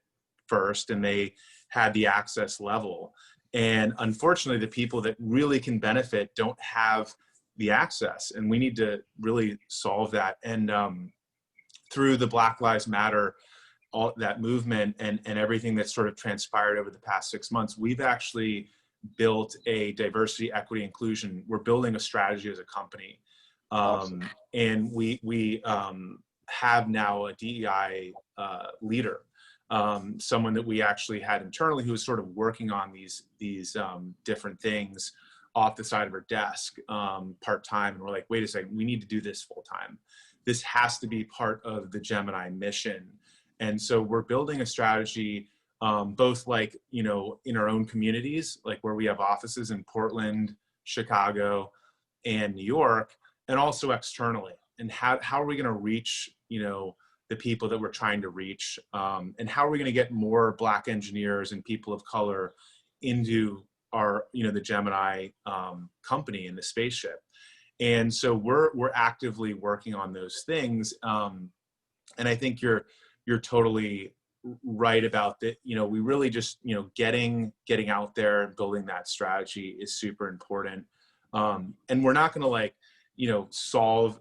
first and they had the access level. And unfortunately, the people that really can benefit don't have the access, and we need to really solve that. And through the Black Lives Matter, all that movement and everything that's sort of transpired over the past 6 months, we've actually built a diversity, equity, inclusion. We're building a strategy as a company. Awesome. And we have now a DEI leader, someone that we actually had internally who was sort of working on these different things off the side of her desk part-time. And we're like, wait a second, we need to do this full-time. This has to be part of the Gemini mission. And so we're building a strategy, both like, you know, in our own communities, like where we have offices in Portland, Chicago, and New York, and also externally. And how are we going to reach, you know, the people that we're trying to reach? And how are we going to get more Black engineers and people of color into our, you know, the Gemini company and the spaceship? And so we're actively working on those things. And I think you're totally right about that. You know, we really just, you know, getting out there and building that strategy is super important. And we're not going to, like, you know, solve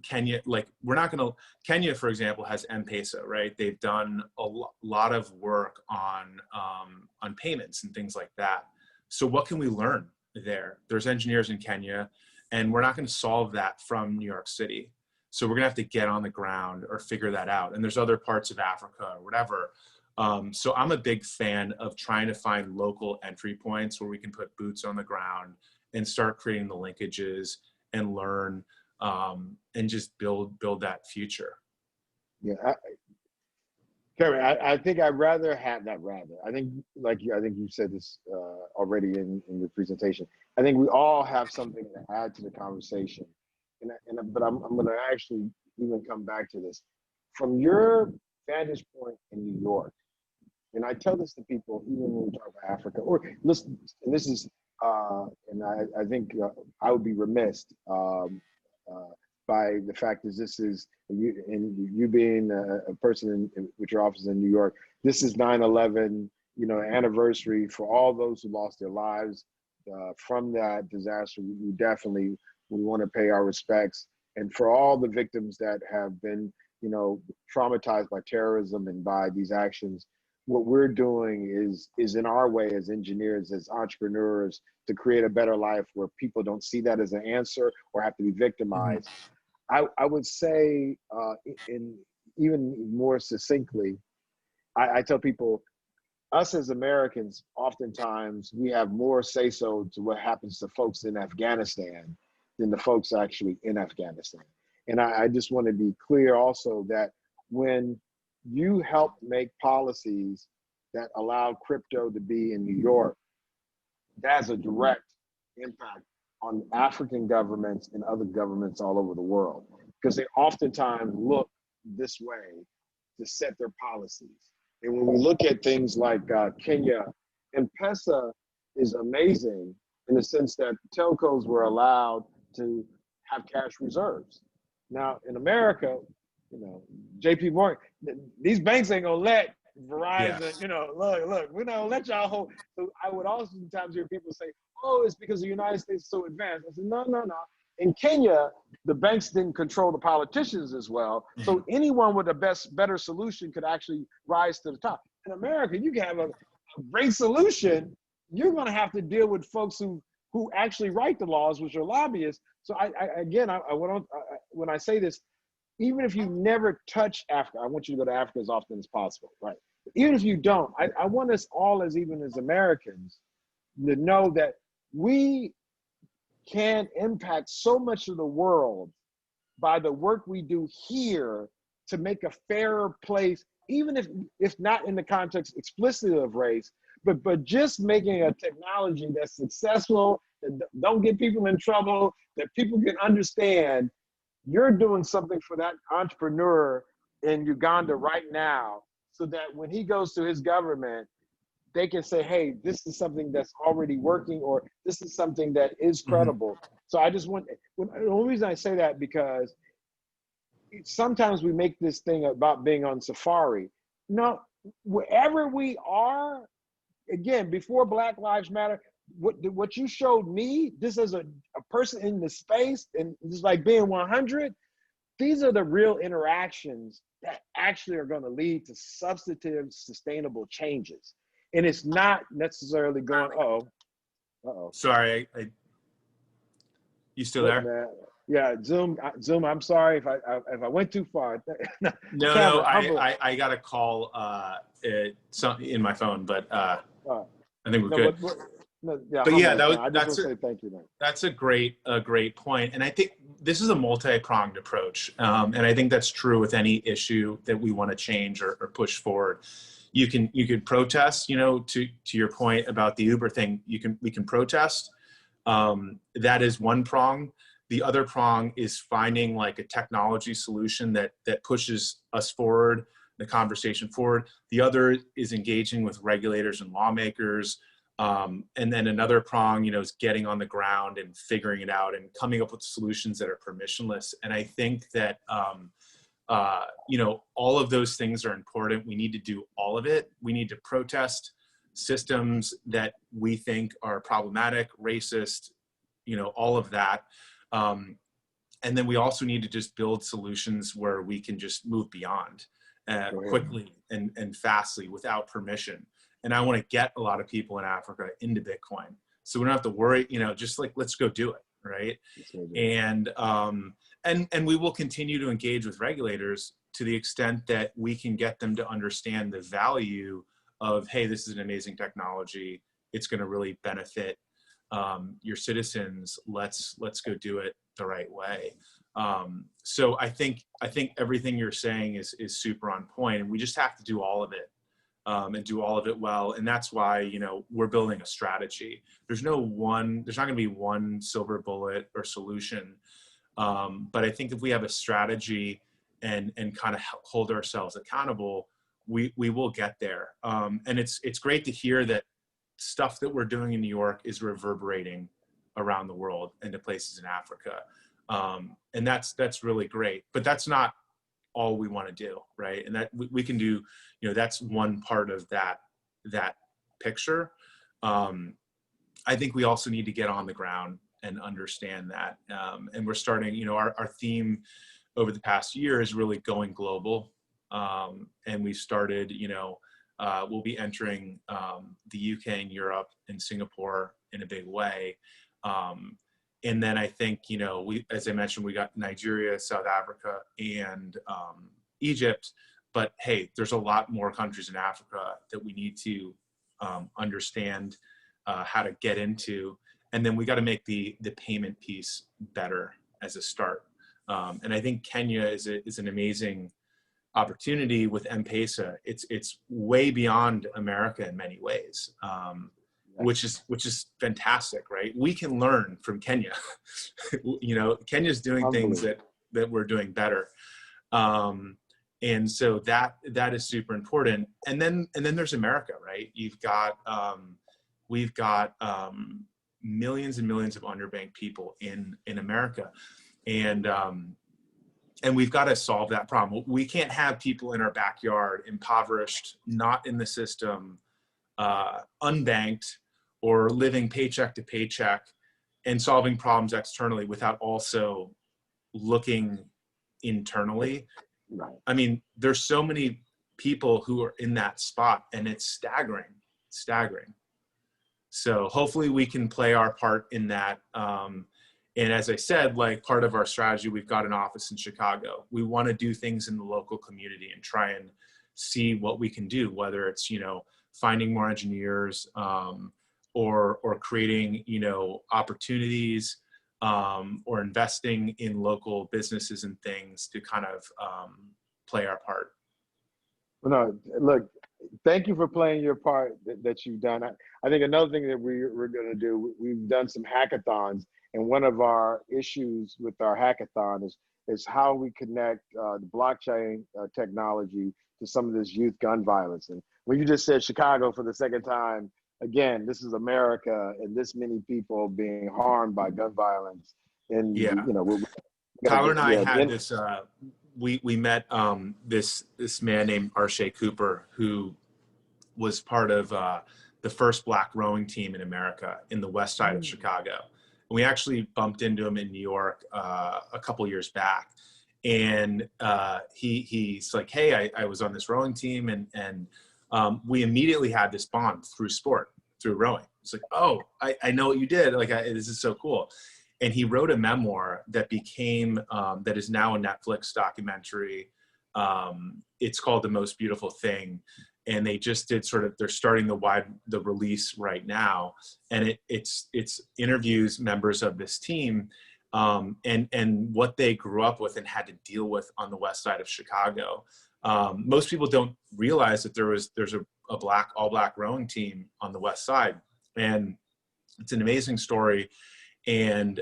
Kenya. Like, we're not going to, Kenya, for example, has M-Pesa, right? They've done a lot of work on payments and things like that. So what can we learn there? There's engineers in Kenya, and we're not going to solve that from New York City. So we're going to have to get on the ground or figure that out. And there's other parts of Africa or whatever. So I'm a big fan of trying to find local entry points where we can put boots on the ground and start creating the linkages and learn and just build that future. Yeah, Kevin, I think I'd rather have that. I think, like you, I think you said this already in your presentation. I think we all have something to add to the conversation, but I'm going to actually even come back to this from your vantage point in New York. And I tell this to people even when we talk about Africa, or listen. And this is, and I think I would be remiss by the fact that this is you being a person with your office in New York. This is 9/11, you know, anniversary for all those who lost their lives from that disaster. We definitely want to pay our respects, and for all the victims that have been, you know, traumatized by terrorism and by these actions. What we're doing is in our way as engineers, as entrepreneurs, to create a better life where people don't see that as an answer or have to be victimized. I would say, in even more succinctly, I tell people, us as Americans, oftentimes we have more say-so to what happens to folks in Afghanistan than the folks actually in Afghanistan. And I just want to be clear also that when you help make policies that allow crypto to be in New York, that has a direct impact on African governments and other governments all over the world, because they oftentimes look this way to set their policies. And when we look at things like Kenya, M-Pesa is amazing in the sense that telcos were allowed to have cash reserves. Now in America, you know, JP Morgan, these banks ain't gonna let Verizon, you know, look, we don't let y'all hold. So I would also sometimes hear people say, oh, it's because the United States is so advanced. I said, no. In Kenya, the banks didn't control the politicians as well. So anyone with a better solution could actually rise to the top. In America, you can have a great solution. You're gonna have to deal with folks who actually write the laws, which are lobbyists. So when I say this, even if you never touch Africa, I want you to go to Africa as often as possible, right? Even if you don't, I want us all, even as Americans, to know that we can impact so much of the world by the work we do here to make a fairer place, even if not in the context explicitly of race, but just making a technology that's successful, that don't get people in trouble, that people can understand. You're doing something for that entrepreneur in Uganda right now, so that when he goes to his government, they can say, hey, this is something that's already working, or this is something that is Mhm. credible. So I just want, the only reason I say that, because sometimes we make this thing about being on safari. No, wherever we are, again, before Black Lives Matter, what you showed me, this is a person in the space, and just like being 100, these are the real interactions that actually are going to lead to substantive, sustainable changes. And it's not necessarily going, uh-oh, You still look, there? man. Yeah, Zoom. I'm sorry if I went too far. No, Cameron, humble. I got a call in my phone, but Uh, I think we're no, good. no, yeah, But yeah, humbly, Cameron. I just that's want to say thank you, man. a great point, and I think this is a multi-pronged approach, and I think that's true with any issue that we want to change or push forward. You can protest, to your point about the Uber thing. We can protest. That is one prong. The other prong is finding like a technology solution that pushes us forward, the conversation forward. The other is engaging with regulators and lawmakers. And then another prong, is getting on the ground and figuring it out and coming up with solutions that are permissionless. And I think that, all of those things are important. We need to do all of it. We need to protest systems that we think are problematic, racist, all of that. And then we also need to just build solutions where we can just move beyond quickly and fastly without permission. And I want to get a lot of people in Africa into Bitcoin, so we don't have to worry. Just like, let's go do it, right? And we will continue to engage with regulators to the extent that we can get them to understand the value of, hey, this is an amazing technology. It's going to really benefit your citizens. Let's go do it the right way. So I think everything you're saying is super on point, and we just have to do all of it, and do all of it well. And that's why, we're building a strategy. There's not going to be one silver bullet or solution. But I think if we have a strategy and kind of hold ourselves accountable, we will get there. And it's great to hear that stuff that we're doing in New York is reverberating around the world and to places in Africa. And that's really great, but that's not all we want to do, right? And that we can do, that's one part of that picture. I think we also need to get on the ground and understand that. And we're starting, our theme over the past year is really going global. And we've started, we'll be entering the UK and Europe and Singapore in a big way. And then I think, as I mentioned, we got Nigeria, South Africa, and Egypt. But hey, there's a lot more countries in Africa that we need to understand how to get into. And then we got to make the payment piece better as a start. And I think Kenya is an amazing opportunity with M-Pesa. It's way beyond America in many ways, which is fantastic, right? We can learn from Kenya. Kenya's doing things that we're doing better. And so that is super important. And then there's America, right? We've got millions and millions of underbanked people in America. And we've got to solve that problem. We can't have people in our backyard, impoverished, not in the system, unbanked, or living paycheck to paycheck and solving problems externally without also looking internally. Right. I mean, there's so many people who are in that spot, and it's staggering. So hopefully we can play our part in that. And as I said, like, part of our strategy, we've got an office in Chicago. We want to do things in the local community and try and see what we can do, whether it's, finding more engineers, or creating, opportunities, or investing in local businesses and things to kind of play our part. Well, no, look, thank you for playing your part that you've done. I think another thing that we're going to do, we've done some hackathons, and one of our issues with our hackathon is is how we connect the blockchain technology to some of this youth gun violence. And when you just said Chicago for the second time, again, this is America, and this many people being harmed by gun violence. And Yeah. you know, we Tyler and I had this. We met this man named Arshay Cooper, who was part of the first Black rowing team in America in the west side of Chicago. And we actually bumped into him in New York a couple years back. And he's like, hey, I was on this rowing team, and we immediately had this bond through sport, through rowing. It's like, oh, I know what you did. Like, this is so cool. And he wrote a memoir that became, that is now a Netflix documentary. It's called The Most Beautiful Thing. And they just did they're starting the release right now. And it's interviews members of this team, and what they grew up with and had to deal with on the west side of Chicago. Most people don't realize that there's a all black rowing team on the west side. And it's an amazing story. And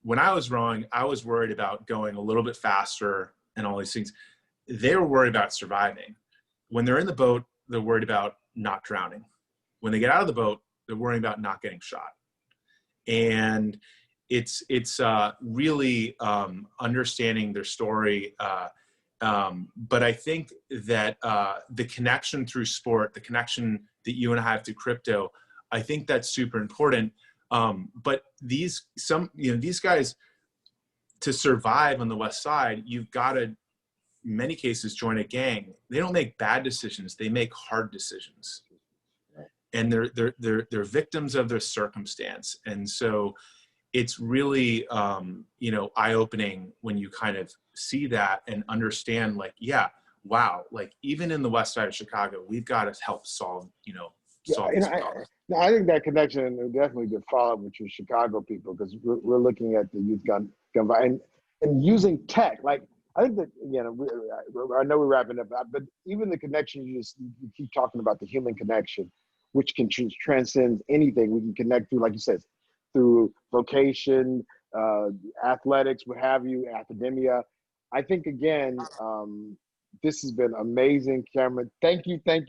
when I was rowing, I was worried about going a little bit faster and all these things. They were worried about surviving. When they're in the boat, they're worried about not drowning. When they get out of the boat, they're worried about not getting shot. And it's really understanding their story. But I think that the connection through sport, the connection that you and I have to crypto, I think that's super important. But these guys, to survive on the west side, you've got to, in many cases, join a gang. They don't make bad decisions; they make hard decisions, and they're victims of their circumstance. And so, it's really eye-opening when you kind of see that and understand, like, yeah, wow, like even in the west side of Chicago, we've got to help solve these problems. I think that connection definitely did follow up with your Chicago people, because we're looking at the youth gun violence and using tech. Like, I think that, again, I know we're wrapping up, but even the connection, you keep talking about the human connection, which can transcend anything. We can connect through, like you said, through vocation, athletics, what have you, academia. I think, again, this has been amazing, Cameron. Thank you. And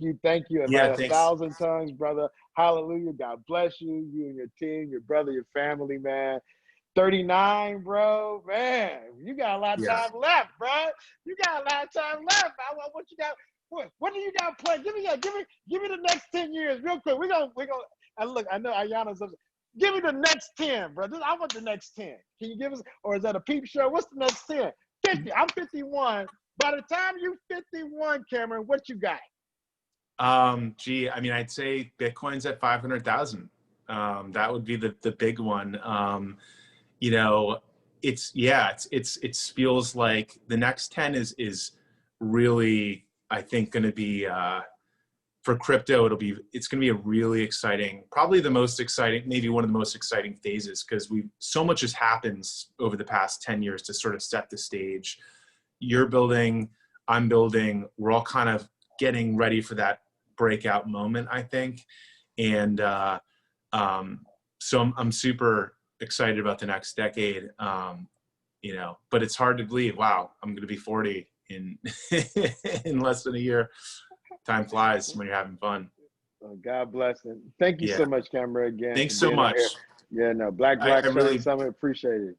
Yeah, like thanks. 1,000 tongues, brother. Hallelujah. God bless you, you and your team, your brother, your family, man. 39, bro, man, you got a lot of time left, bro. You got a lot of time left. What you got? What do you got planned? Give me the next 10 years, real quick. We're gonna. And look, I know Ayana's. Give me the next 10, bro. I want the next 10. Can you give us, or is that a peep show? What's the next 10? 50. I'm 51. By the time you 51, Cameron, what you got? I'd say Bitcoin's at 500,000. That would be the big one. It feels like the next 10 is really, I think, going to be, for crypto, it's going to be a really exciting, probably the most exciting, maybe one of the most exciting phases, because so much has happened over the past 10 years to sort of set the stage. You're building, I'm building, we're all kind of getting ready for that breakout moment, I think. And so I'm super excited about the next decade, but it's hard to believe, wow, I'm going to be 40 in in less than a year. Time flies when you're having fun. God bless and thank you so much, Cameron, again. Thanks so much. Black Summit, appreciate it.